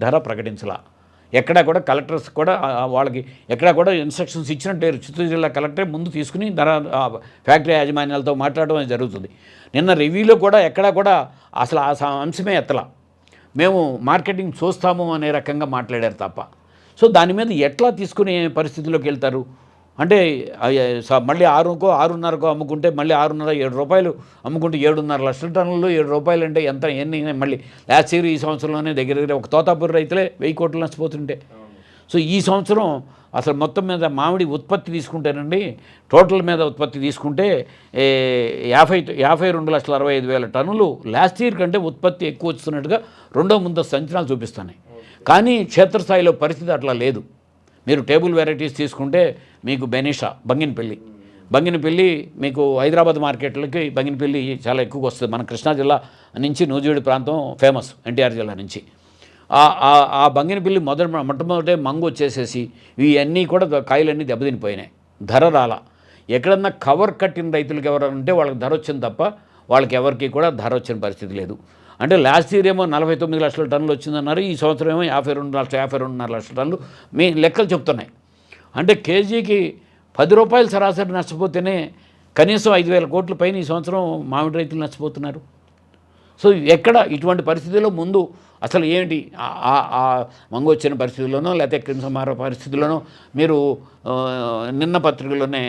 ధర ప్రకటించాల. ఎక్కడా కూడా కలెక్టర్స్ కూడా వాళ్ళకి ఎక్కడా కూడా ఇన్స్ట్రక్షన్స్ ఇచ్చినట్టు చిత్తూరు జిల్లా కలెక్టరే ముందు తీసుకుని ధర ఫ్యాక్టరీ యాజమాన్యాలతో మాట్లాడడం జరుగుతుంది. నిన్న రివ్యూలో కూడా ఎక్కడా కూడా అసలు ఆ అంశమే ఎత్తలా. మేము మార్కెటింగ్ చూస్తాము అనే రకంగా మాట్లాడారు తప్ప. సో దాని మీద ఎట్లా తీసుకునే పరిస్థితిలోకి వెళ్తారు అంటే మళ్ళీ 6.5కో అమ్ముకుంటే మళ్ళీ 6.5-7 రూపాయలు అమ్ముకుంటే 7.5 లక్షల టన్నులు 7 రూపాయలు అంటే ఎన్ని మళ్ళీ లాస్ట్ ఇయర్ ఈ సంవత్సరంలోనే దగ్గర ఒక తోతాపురి రైతులే 1000 కోట్లు నష్టపోతుంటే. సో ఈ సంవత్సరం అసలు మొత్తం మీద మామిడి ఉత్పత్తి తీసుకుంటేనండి, టోటల్ మీద ఉత్పత్తి తీసుకుంటే 52,65,000 టన్నులు లాస్ట్ ఇయర్ కంటే ఉత్పత్తి ఎక్కువ వస్తున్నట్టుగా రెండో ముందస్తు అంచనాలు చూపిస్తున్నాయి. కానీ క్షేత్రస్థాయిలో పరిస్థితి అట్లా లేదు. మీరు టేబుల్ వెరైటీస్ తీసుకుంటే మీకు బెనిషా, బంగినపల్లి మీకు హైదరాబాద్ మార్కెట్లకి బంగినపల్లి చాలా ఎక్కువగా వస్తుంది. మన కృష్ణా జిల్లా నుంచి నూజివీడు ప్రాంతం ఫేమస్, ఎన్టీఆర్ జిల్లా నుంచి. ఆ బంగినపల్లి మొట్టమొదటే మంగు వచ్చేసేసి ఇవన్నీ కూడా కాయలన్నీ దెబ్బతినిపోయినాయి, ధర రాలా. ఎక్కడన్నా కవర్ కట్టిన రైతులకు ఎవరైనా ఉంటే వాళ్ళకి ధర వచ్చింది తప్ప వాళ్ళకి ఎవరికి కూడా ధర వచ్చిన పరిస్థితి లేదు. అంటే లాస్ట్ ఇయర్ ఏమో 49 లక్షల టన్నులు వచ్చిందన్నారు, ఈ సంవత్సరం ఏమో 52,5,2.5 లక్షల టన్నులు మీ లెక్కలు చెప్తున్నాయి. అంటే కేజీకి 10 రూపాయలు సరాసరి నష్టపోతేనే కనీసం 5,000 కోట్ల పైన ఈ సంవత్సరం మామిడి రైతులు నష్టపోతున్నారు. సో ఎక్కడ ఇటువంటి పరిస్థితుల్లో ముందు అసలు ఏంటి ఆ మంగొచ్చిన పరిస్థితుల్లోనో లేకపోతే క్రిమిసంహార పరిస్థితుల్లోనో మీరు నిన్న పత్రికలోనే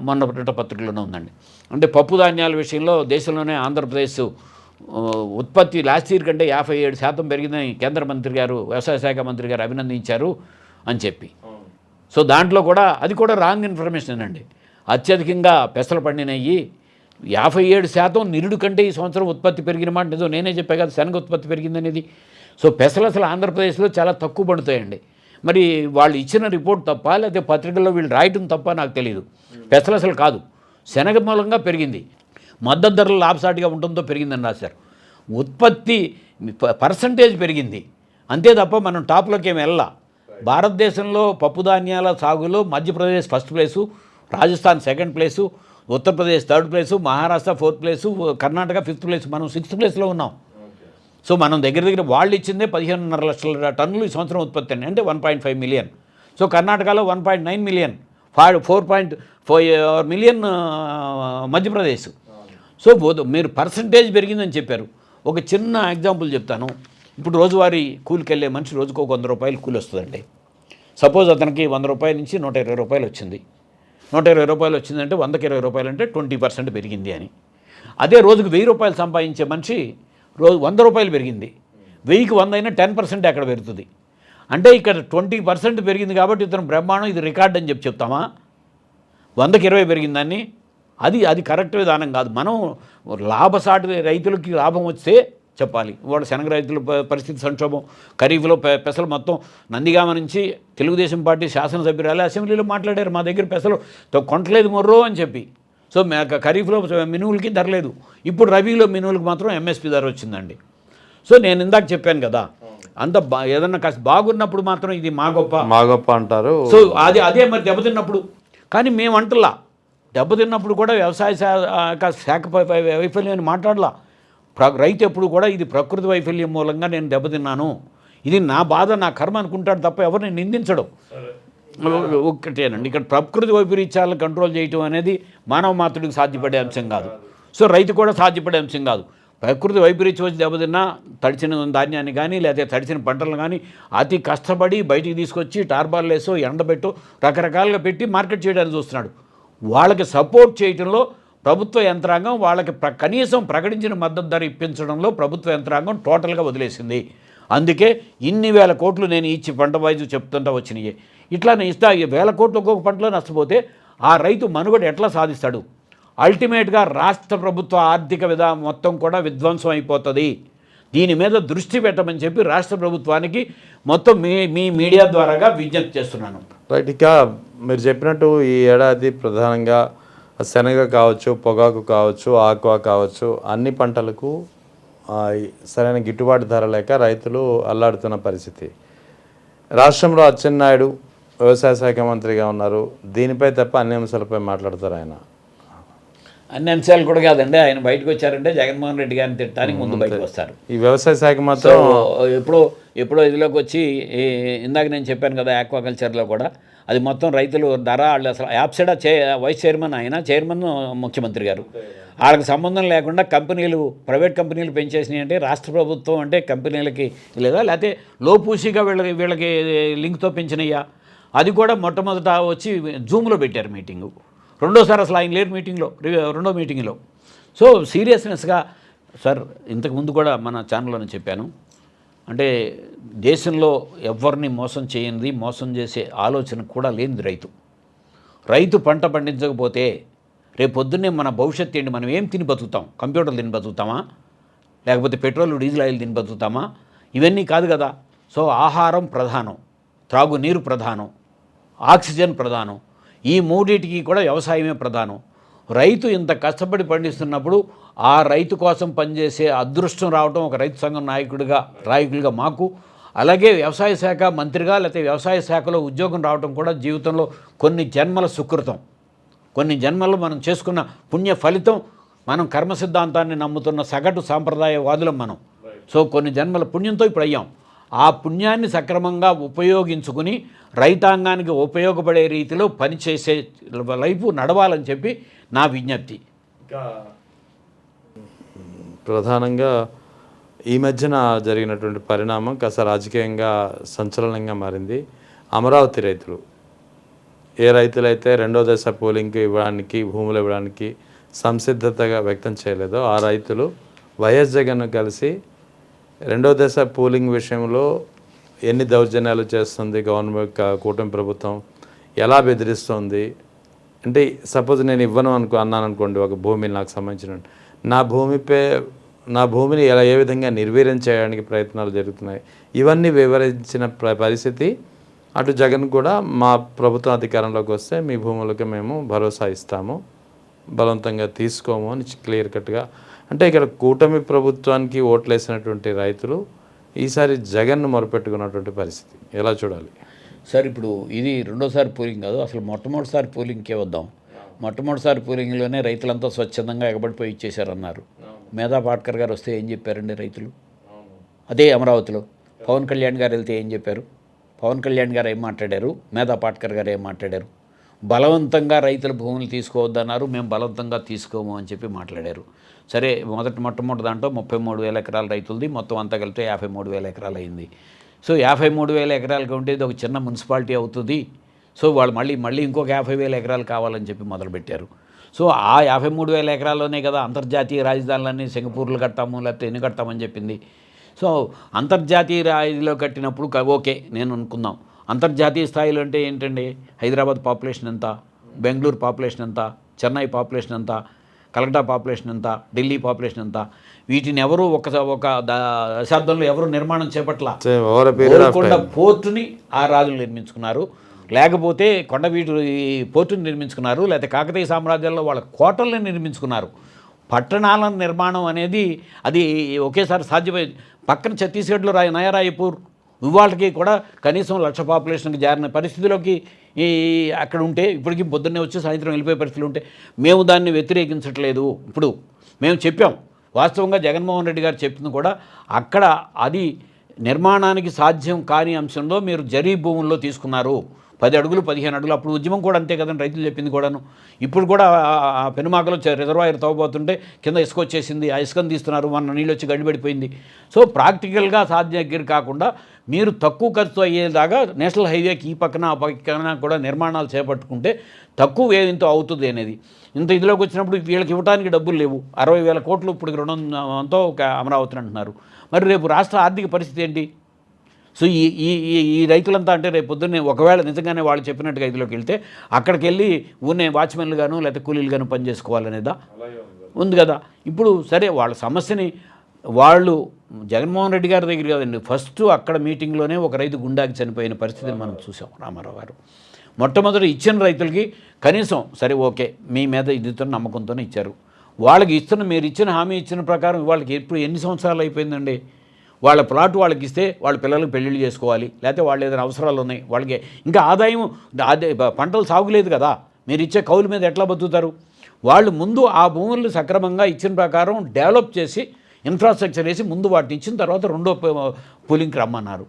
మొన్న పత్రికలోనే ఉందండి. అంటే పప్పు ధాన్యాల విషయంలో దేశంలోనే ఆంధ్రప్రదేశ్ ఉత్పత్తి లాస్ట్ ఇయర్ కంటే 57% పెరిగిందని కేంద్ర మంత్రి గారు, వ్యవసాయ శాఖ మంత్రి గారు అభినందించారు అని చెప్పి. సో దాంట్లో కూడా అది కూడా రాంగ్ ఇన్ఫర్మేషన్ అండి. అత్యధికంగా పెసలు పండినవి 57% నిరుడు కంటే ఈ సంవత్సరం ఉత్పత్తి పెరిగిన మాట నిజం. నేనే చెప్పా కదా శనగ ఉత్పత్తి పెరిగిందనేది. సో పెసలు అసలు ఆంధ్రప్రదేశ్లో చాలా తక్కువ పండుతాయండి. మరి వాళ్ళు ఇచ్చిన రిపోర్ట్ తప్ప లేకపోతే పత్రికల్లో వీళ్ళు రాయటం తప్ప నాకు తెలియదు. పెసలు అసలు కాదు, శనగ మూలంగా పెరిగింది. మద్దతు ధరలు లాభసాటిగా ఉండటంతో పెరిగిందని రాశారు. ఉత్పత్తి పర్సంటేజ్ పెరిగింది అంతే తప్ప మనం టాప్లోకి ఏమి వెళ్ళా. భారతదేశంలో పప్పు ధాన్యాల సాగులో Madhya Pradesh first place, Rajasthan second place, Uttar Pradesh third place, Maharashtra fourth place, Karnataka fifth place, మనం 6th ప్లేస్లో ఉన్నాం. సో మనం దగ్గర వాళ్ళు ఇచ్చిందే 15.5 లక్షల టన్నులు ఈ సంవత్సరం ఉత్పత్తి అండి, అంటే 1.5 మిలియన్. సో కర్ణాటకలో 1.9 మిలియన్, 4.4 మిలియన్ మధ్యప్రదేశ్. సో మీరు పర్సంటేజ్ పెరిగిందని చెప్పారు. ఒక చిన్న ఎగ్జాంపుల్ చెప్తాను. ఇప్పుడు రోజువారీ కూలికి వెళ్ళే మనిషి రోజుకు 100 రూపాయలు కూలి వస్తుందండి. సపోజ్ అతనికి 100 రూపాయల నుంచి 120 రూపాయలు వచ్చింది. 120 రూపాయలు వచ్చిందంటే 100కి 20 రూపాయలు అంటే 20% పెరిగింది అని. అదే రోజుకు 1000 రూపాయలు సంపాదించే మనిషి రోజు 100 రూపాయలు పెరిగింది, 1000కి 100 అయినా 10% అక్కడ పెరుగుతుంది. అంటే ఇక్కడ 20% పెరిగింది కాబట్టి ఇతను బ్రహ్మాండం, ఇది రికార్డ్ అని చెప్తామా? 100కి 20 పెరిగిందాన్ని అది కరెక్ట్ విధానం కాదు. మనం లాభసాటి రైతులకి లాభం వస్తే చెప్పాలి. వాళ్ళ శనగ రైతుల పరిస్థితి సంక్షోభం, ఖరీఫ్లో పెసలు మొత్తం నందిగామ నుంచి తెలుగుదేశం పార్టీ శాసనసభ్యురాలే అసెంబ్లీలో మాట్లాడారు, మా దగ్గర పెసలు కొంటలేదు మొర్రో అని చెప్పి. సో ఖరీఫ్లో మినువులకి ధర లేదు, ఇప్పుడు రబీలో మినువులకు మాత్రం ఎంఎస్పీ ధర వచ్చిందండి. సో నేను ఇందాక చెప్పాను కదా, అంత ఏదన్నా కాస్త బాగున్నప్పుడు మాత్రం ఇది మా గొప్ప అంటారు. సో అదే మరి దెబ్బతిన్నప్పుడు, కానీ మేము అంటలా, దెబ్బతిన్నప్పుడు కూడా వ్యవసాయ శాఖ వైఫల్యం అని మాట్లాడలా. రైతు ఎప్పుడు కూడా ఇది ప్రకృతి వైఫల్యం మూలంగా నేను దెబ్బతిన్నాను, ఇది నా బాధ, నా కర్మ అనుకుంటాడు తప్ప ఎవరిని నిందించడం. ఒక్కటేనండి, ఇక్కడ ప్రకృతి వైపరీత్యాలను కంట్రోల్ చేయటం అనేది మానవ మాతృడికి సాధ్యపడే అంశం కాదు. సో రైతు కూడా సాధ్యపడే అంశం కాదు. ప్రకృతి వైపరీత్యం వచ్చి దెబ్బతిన్నా తడిచిన ధాన్యాన్ని కానీ లేకపోతే తడిచిన పంటలను కానీ అతి కష్టపడి బయటికి తీసుకొచ్చి టార్బాల్ వేసో ఎండబెట్టో రకరకాలుగా పెట్టి మార్కెట్ చేయడానికి చూస్తున్నాడు. వాళ్ళకి సపోర్ట్ చేయడంలో ప్రభుత్వ యంత్రాంగం, వాళ్ళకి కనీసం ప్రకటించిన మద్దతు ధర ఇప్పించడంలో ప్రభుత్వ యంత్రాంగం టోటల్గా వదిలేసింది. అందుకే ఇన్ని వేల కోట్లు నేను ఇచ్చి పంట వైద్యు చెప్తుంటా వచ్చినాయి. ఇట్లానే ఇస్తా 1000 కోట్లు ఒక్కొక్క పంటలో నష్టపోతే ఆ రైతు మనుగడ ఎట్లా సాధిస్తాడు? అల్టిమేట్గా రాష్ట్ర ప్రభుత్వ ఆర్థిక విధానం మొత్తం కూడా విధ్వంసం అయిపోతుంది. దీని మీద దృష్టి పెట్టమని చెప్పి రాష్ట్ర ప్రభుత్వానికి మొత్తం మీ మీడియా ద్వారాగా విజ్ఞప్తి చేస్తున్నాను. రైట్. ఇక మీరు చెప్పినట్టు ఈ ఏడాది ప్రధానంగా శనగ కావచ్చు, పొగాకు కావచ్చు, ఆక్వా కావచ్చు, అన్ని పంటలకు సరైన గిట్టుబాటు ధర లేక రైతులు అల్లాడుతున్న పరిస్థితి. రాష్ట్రంలో అచ్చెన్నాయుడు వ్యవసాయ శాఖ మంత్రిగా ఉన్నారు, దీనిపై తప్ప అన్ని అంశాలపై మాట్లాడతారు ఆయన. అన్ని అంశాలు కూడా కాదండి, ఆయన బయటకు వచ్చారంటే జగన్మోహన్ రెడ్డి గారిని తిట్టడానికి ముందు బయటకు వస్తారు. ఈ వ్యవసాయ శాఖ మాత్రం ఎప్పుడో ఇదిలోకి వచ్చి ఇందాక నేను చెప్పాను కదా, ఆక్వాకల్చర్లో కూడా అది మొత్తం రైతులు ధర వాళ్ళు అసలు యాప్సెడా వైస్ చైర్మన్, ఆయన చైర్మన్ ముఖ్యమంత్రి గారు, వాళ్ళకి సంబంధం లేకుండా కంపెనీలు, ప్రైవేట్ కంపెనీలు పెంచేసినాయి అంటే రాష్ట్ర ప్రభుత్వం అంటే కంపెనీలకి లేదా లేకపోతే లోపూసిగా వీళ్ళకి లింక్తో పెంచినయ్యా. అది కూడా మొట్టమొదట వచ్చి జూమ్లో పెట్టారు మీటింగు, రెండోసారి అసలు ఆయన లేరు మీటింగ్లో, రెండో మీటింగ్లో. సో సీరియస్నెస్గా సార్, ఇంతకుముందు కూడా మన ఛానల్లోనే చెప్పాను, అంటే దేశంలో ఎవరిని మోసం చేయనిది, మోసం చేసే ఆలోచన కూడా లేనిది రైతు పంట పండించకపోతే రేపు పొద్దున్నే మన భవిష్యత్తు ఏంటి? మనం ఏం తిని బతుకుతాం? కంప్యూటర్లు తిని బతుకుతామా? లేకపోతే పెట్రోల్ డీజిల్ ఆయిల్ తిని బతుకుతామా? ఇవన్నీ కాదు కదా. సో ఆహారం ప్రధానం, త్రాగునీరు ప్రధానం, ఆక్సిజన్ ప్రధానం, ఈ మూడింటికి కూడా వ్యవసాయమే ప్రధానం. రైతు ఇంత కష్టపడి పండిస్తున్నప్పుడు ఆ రైతు కోసం పనిచేసే అదృష్టం రావడం ఒక రైతు సంఘం నాయకులుగా మాకు, అలాగే వ్యవసాయ శాఖ మంత్రిగా లేకపోతే వ్యవసాయ శాఖలో ఉద్యోగం రావడం కూడా జీవితంలో కొన్ని జన్మల సుకృతం, కొన్ని జన్మలు మనం చేసుకున్న పుణ్య ఫలితం. మనం కర్మ సిద్ధాంతాన్ని నమ్ముతున్న సగటు సాంప్రదాయవాదులం మనం. సో కొన్ని జన్మల పుణ్యంతో ఇప్పుడు అయ్యాం. ఆ పుణ్యాన్ని సక్రమంగా ఉపయోగించుకుని రైతాంగానికి ఉపయోగపడే రీతిలో పనిచేసే వైపు నడవాలని చెప్పి నా విజ్ఞప్తి. ప్రధానంగా ఈ మధ్యన జరిగినటువంటి పరిణామం కాస్త రాజకీయంగా సంచలనంగా మారింది. అమరావతి రైతులు, ఏ రైతులైతే రెండో దశ పోలింగ్కి ఇవ్వడానికి, భూములు ఇవ్వడానికి సంసిద్ధతగా వ్యక్తం చేయలేదో ఆ రైతులు వైఎస్ జగన్ కలిసి రెండో దశ పోలింగ్ విషయంలో ఎన్ని దౌర్జన్యాలు చేస్తుంది గవర్నమెంట్, కూటమి ప్రభుత్వం ఎలా బెదిరిస్తుంది అంటే, సపోజ్ నేను ఇవ్వను అన్నాను అనుకోండి, ఒక భూమిని నాకు సంబంధించిన నా భూమిని ఏ విధంగా నిర్వీర్యం చేయడానికి ప్రయత్నాలు జరుగుతున్నాయి, ఇవన్నీ వివరించిన పరిస్థితి. అటు జగన్ కూడా మా ప్రభుత్వం అధికారంలోకి వస్తే మీ భూములకి మేము భరోసా ఇస్తాము, బలవంతంగా తీసుకోము అని క్లియర్ కట్గా. అంటే ఇక్కడ కూటమి ప్రభుత్వానికి ఓట్లేసినటువంటి రైతులు ఈసారి జగన్ను మొరపెట్టుకున్నటువంటి పరిస్థితి ఎలా చూడాలి సార్? ఇప్పుడు ఇది రెండోసారి పోలింగ్ కాదు, అసలు మొట్టమొదటిసారి పోలింగ్కే వద్దాం. మొట్టమొదటిసారి పోలింగ్లోనే రైతులంతా స్వచ్ఛందంగా ఎగబడిపోయి ఇచ్చేశారన్నారు. మేధా పాట్కర్ గారు వస్తే ఏం చెప్పారండి రైతులు? అదే అమరావతిలో పవన్ కళ్యాణ్ గారు వెళ్తే ఏం చెప్పారు? పవన్ కళ్యాణ్ గారు ఏం మాట్లాడారు? మేధా పాట్కర్ గారు ఏం మాట్లాడారు? బలవంతంగా రైతుల భూములు తీసుకోవద్దన్నారు, మేము బలవంతంగా తీసుకోము అని చెప్పి మాట్లాడారు. సరే, మొట్టమొదటి దాంట్లో 33,000 ఎకరాల రైతులది, మొత్తం అంతా కలిపితే 53,000 ఎకరాలు అయింది. సో 53,000 ఎకరాలకు ఉంటే ఇది ఒక చిన్న మున్సిపాలిటీ అవుతుంది. సో వాళ్ళు మళ్ళీ ఇంకొక 50,000 ఎకరాలు కావాలని చెప్పి మొదలుపెట్టారు. సో ఆ 53,000 ఎకరాల్లోనే కదా అంతర్జాతీయ రాజధానులన్నీ సింగపూర్లు కడతాము లేకపోతే ఎన్ని కడతామని చెప్పింది. సో అంతర్జాతీయ రాజధానిలో కట్టినప్పుడు ఓకే నేను అనుకుందాం. అంతర్జాతీయ స్థాయిలో అంటే ఏంటండి? హైదరాబాద్ పాపులేషన్ ఎంత, బెంగళూరు పాపులేషన్ ఎంత, చెన్నై పాపులేషన్ ఎంత, కలకటా పాపులేషన్ ఎంత, ఢిల్లీ పాపులేషన్ ఎంత, వీటిని ఎవరు ఒక దశాబ్దంలో ఎవరు నిర్మాణం చేపట్ల. గోల్కొండ పోర్టుని ఆ రాజులు నిర్మించుకున్నారు, లేకపోతే కొండవీటి పోర్టుని నిర్మించుకున్నారు, లేకపోతే కాకతీయ సామ్రాజ్యాల్లో వాళ్ళ కోటల్ని నిర్మించుకున్నారు. పట్టణాల నిర్మాణం అనేది అది ఒకేసారి సాధ్యమైంది. పక్కన ఛత్తీస్గఢ్లో నయారాయపూర్ ఇవాళకి కూడా కనీసం 1,00,000 పాపులేషన్కి జారిన పరిస్థితిలోకి అక్కడ ఉంటే, ఇప్పటికీ పొద్దున్నే వచ్చి సాయంత్రం వెళ్ళిపోయే పరిస్థితులు ఉంటే మేము దాన్ని వ్యతిరేకించట్లేదు. ఇప్పుడు మేము చెప్పాం, వాస్తవంగా జగన్మోహన్ రెడ్డి గారు చెప్పింది కూడా అక్కడ అది నిర్మాణానికి సాధ్యం కాని అంశంలో మీరు జరీ భూముల్లో తీసుకున్నారు. 10 అడుగులు 15 అడుగులు, అప్పుడు ఉద్యమం కూడా అంతే కదండి, రైతులు చెప్పింది కూడాను. ఇప్పుడు కూడా ఆ పెనుమాకలో రిజర్వాయర్ తవ్వబోతుంటే కింద ఇసుక వచ్చేసింది, ఆ ఇసుకను తీస్తున్నారు, మన నీళ్ళు వచ్చి గడిపడిపోయింది. సో ప్రాక్టికల్గా సాధ్యం కాకుండా మీరు తక్కువ ఖర్చు అయ్యేలాగా నేషనల్ హైవేకి ఈ పక్కన ఆ పక్కన కూడా నిర్మాణాలు చేపట్టుకుంటే తక్కువ వ్యయంతో అవుతుంది అనేది. ఇంత ఇదిలోకి వచ్చినప్పుడు వీళ్ళకి ఇవ్వడానికి డబ్బులు లేవు. 60,000 కోట్లు ఇప్పుడు రుణంతో ఒక అమరావతిని అంటున్నారు. మరి రేపు రాష్ట్ర ఆర్థిక పరిస్థితి ఏంటి? సో ఈ రైతులంతా అంటే రేపు పొద్దున్నే ఒకవేళ నిజంగానే వాళ్ళు చెప్పినట్టుగా ఇదిలోకి వెళ్తే అక్కడికి వెళ్ళి ఊనే వాచ్మెన్లు గాను లేకపోతే కూలీలు గాను పనిచేసుకోవాలనేదా ఉంది కదా. ఇప్పుడు సరే, వాళ్ళ సమస్యని వాళ్ళు జగన్మోహన్ రెడ్డి గారి దగ్గర కదండి, ఫస్ట్ అక్కడ మీటింగ్లోనే ఒక రైతు గుండాకి చనిపోయిన పరిస్థితిని మనం చూసాం. రామారావు గారు మొట్టమొదటి ఇచ్చిన రైతులకి కనీసం సరే ఓకే మీ మీద ఇదితో నమ్మకంతోనే ఇచ్చారు. వాళ్ళకి మీరు ఇచ్చిన హామీ ఇచ్చిన ప్రకారం వాళ్ళకి ఎప్పుడు ఎన్ని సంవత్సరాలు అయిపోయిందండి? వాళ్ళ ప్లాట్ వాళ్ళకి ఇస్తే వాళ్ళ పిల్లలకు పెళ్ళిళ్ళు చేసుకోవాలి, లేకపోతే వాళ్ళు ఏదైనా అవసరాలు ఉన్నాయి, వాళ్ళకి ఇంకా ఆదాయం అదే పంటలు సాగులేదు కదా, మీరు ఇచ్చే కౌలు మీద ఎట్లా బతుకుతారు? వాళ్ళు ముందు ఆ భూములను సక్రమంగా ఇచ్చిన ప్రకారం డెవలప్ చేసి ఇన్ఫ్రాస్ట్రక్చర్ వేసి ముందు వాటిని ఇచ్చిన తర్వాత రెండో పూలింగ్కి రమ్మన్నారు.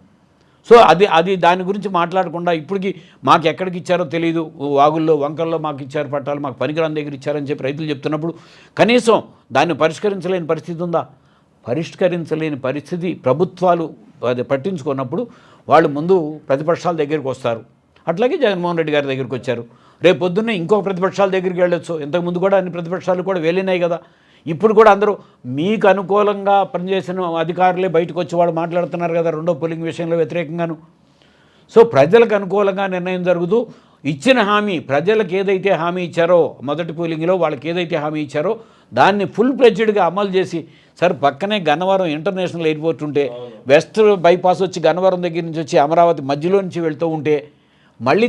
సో అది దాని గురించి మాట్లాడకుండా ఇప్పటికి మాకు ఎక్కడికి ఇచ్చారో తెలియదు, వాగుల్లో వంకల్లో మాకు ఇచ్చారు పట్టాలు, మాకు పనికిరాని దగ్గర ఇచ్చారని చెప్పి రైతులు చెప్తున్నప్పుడు కనీసం దాన్ని పరిష్కరించలేని పరిస్థితి ఉందా? పరిష్కరించలేని పరిస్థితి ప్రభుత్వాలు అది పట్టించుకున్నప్పుడు వాళ్ళు ముందు ప్రతిపక్షాల దగ్గరికి వస్తారు. అట్లాగే జగన్మోహన్ రెడ్డి గారి దగ్గరికి వచ్చారు. రేపు పొద్దున్నే ఇంకొక ప్రతిపక్షాల దగ్గరికి వెళ్ళొచ్చు. ఇంతకుముందు కూడా అన్ని ప్రతిపక్షాలు కూడా వెళ్ళినాయి కదా. ఇప్పుడు కూడా అందరూ మీకు అనుకూలంగా పనిచేసిన అధికారులే బయటకు వచ్చి వాళ్ళు మాట్లాడుతున్నారు కదా రెండో పోలింగ్ విషయంలో వ్యతిరేకంగాను. సో ప్రజలకు అనుకూలంగా నిర్ణయం జరుగుతూ ఇచ్చిన హామీ, ప్రజలకు ఏదైతే హామీ ఇచ్చారో మొదటి పోలింగ్లో వాళ్ళకి ఏదైతే హామీ ఇచ్చారో దాన్ని ఫుల్ ఫ్లెడ్జ్డ్గా అమలు చేసి, సార్ పక్కనే గన్నవరం ఇంటర్నేషనల్ ఎయిర్పోర్ట్ ఉంటే వెస్ట్ బైపాస్ వచ్చి గన్నవరం దగ్గర నుంచి వచ్చి అమరావతి మధ్యలో నుంచి వెళ్తూ ఉంటే మళ్ళీ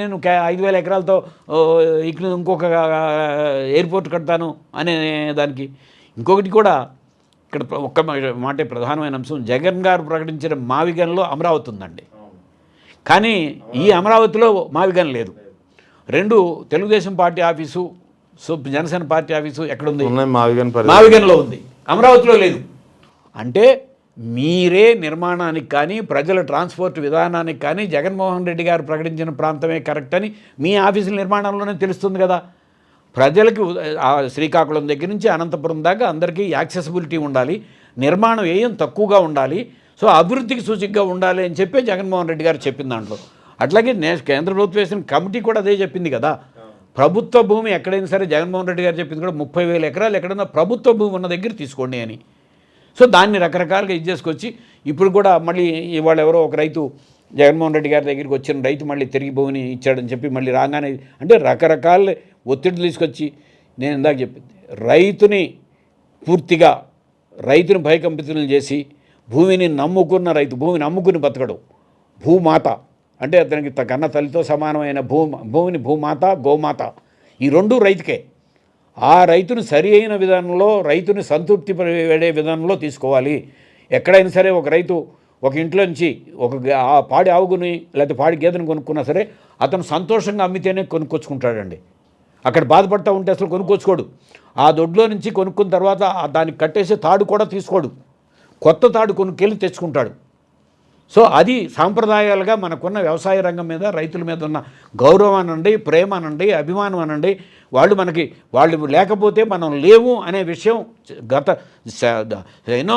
నేను 5,000 ఎకరాలతో ఇక్కడ ఇంకొక ఎయిర్పోర్ట్ కడతాను అనే దానికి. ఇంకొకటి కూడా ఇక్కడ ఒక్క మాటే ప్రధానమైన అంశం, జగన్ గారు ప్రకటించిన మావిగన్లో అమరావతి ఉందండి, కానీ ఈ అమరావతిలో మావిగన్ లేదు. 2 Telugu Desam party office, Janasena party office ఎక్కడుంది? మావిగన్లో ఉంది, అమరావతిలో లేదు. అంటే మీరే నిర్మాణానికి కానీ ప్రజల ట్రాన్స్పోర్ట్ విధానానికి కానీ జగన్మోహన్ రెడ్డి గారు ప్రకటించిన ప్రాంతమే కరెక్ట్ అని మీ ఆఫీసుల నిర్మాణంలోనే తెలుస్తుంది కదా. ప్రజలకు శ్రీకాకుళం దగ్గర నుంచి అనంతపురం దాకా అందరికీ యాక్సెసిబిలిటీ ఉండాలి. నిర్మాణ వ్యయం తక్కువగా ఉండాలి, సో అభివృద్ధికి సూచికగా ఉండాలి అని చెప్పి జగన్మోహన్ రెడ్డి గారు చెప్పిన దాంట్లో. అట్లాగే కేంద్ర ప్రభుత్వం వేసిన కమిటీ కూడా అదే చెప్పింది కదా. ప్రభుత్వ భూమి ఎక్కడైనా సరే జగన్మోహన్ రెడ్డి గారు చెప్పింది కూడా 30,000 ఎకరాలు ఎక్కడైనా ప్రభుత్వ భూమి ఉన్న దగ్గర తీసుకోండి అని. సో దాన్ని రకరకాలుగా ఇది చేసుకొచ్చి ఇప్పుడు కూడా మళ్ళీ ఇవాళ ఎవరో ఒక రైతు జగన్మోహన్ రెడ్డి గారి దగ్గరికి వచ్చిన రైతు మళ్ళీ తిరిగి భూమిని ఇచ్చాడని చెప్పి మళ్ళీ రాగానే అంటే రకరకాల ఒత్తిడి తీసుకొచ్చి, నేను ఇందాక చెప్పింది రైతుని పూర్తిగా రైతుని భయకంపితులను చేసి భూమిని నమ్ముకున్న రైతు భూమిని నమ్ముకుని బతకడు. భూమాత అంటే అతనికి కన్న తల్లితో సమానమైన భూమిని భూమాత గోమాత ఈ రెండూ రైతుకే. ఆ రైతును సరి అయిన విధానంలో రైతుని సంతృప్తి పడే విధానంలో తీసుకోవాలి. ఎక్కడైనా సరే ఒక రైతు ఒక ఇంట్లో నుంచి ఆ పాడి ఆవుగుని లేకపోతే పాడి గేదెను కొనుక్కున్నా సరే అతను సంతోషంగా అమ్మితేనే కొనుక్కొచ్చుకుంటాడండి. అక్కడ బాధపడతా ఉంటే అసలు కొనుక్కొచ్చుకోడు. ఆ దొడ్లో నుంచి కొనుక్కున్న తర్వాత దానికి కట్టేసే తాడు కూడా తీసుకోడు, కొత్త తాడు కొనుక్కెళ్ళి తెచ్చుకుంటాడు. సో అది సాంప్రదాయాలుగా మనకున్న వ్యవసాయ రంగం మీద రైతుల మీద ఉన్న గౌరవం అనండి, ప్రేమ అనండి, అభిమానం అనండి, వాళ్ళు లేకపోతే మనం లేవు అనే విషయం గత ఎన్నో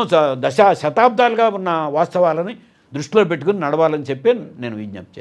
శతాబ్దాలుగా ఉన్న వాస్తవాలని దృష్టిలో పెట్టుకుని నడవాలని చెప్పి నేను విజ్ఞప్తి చేస్తాను.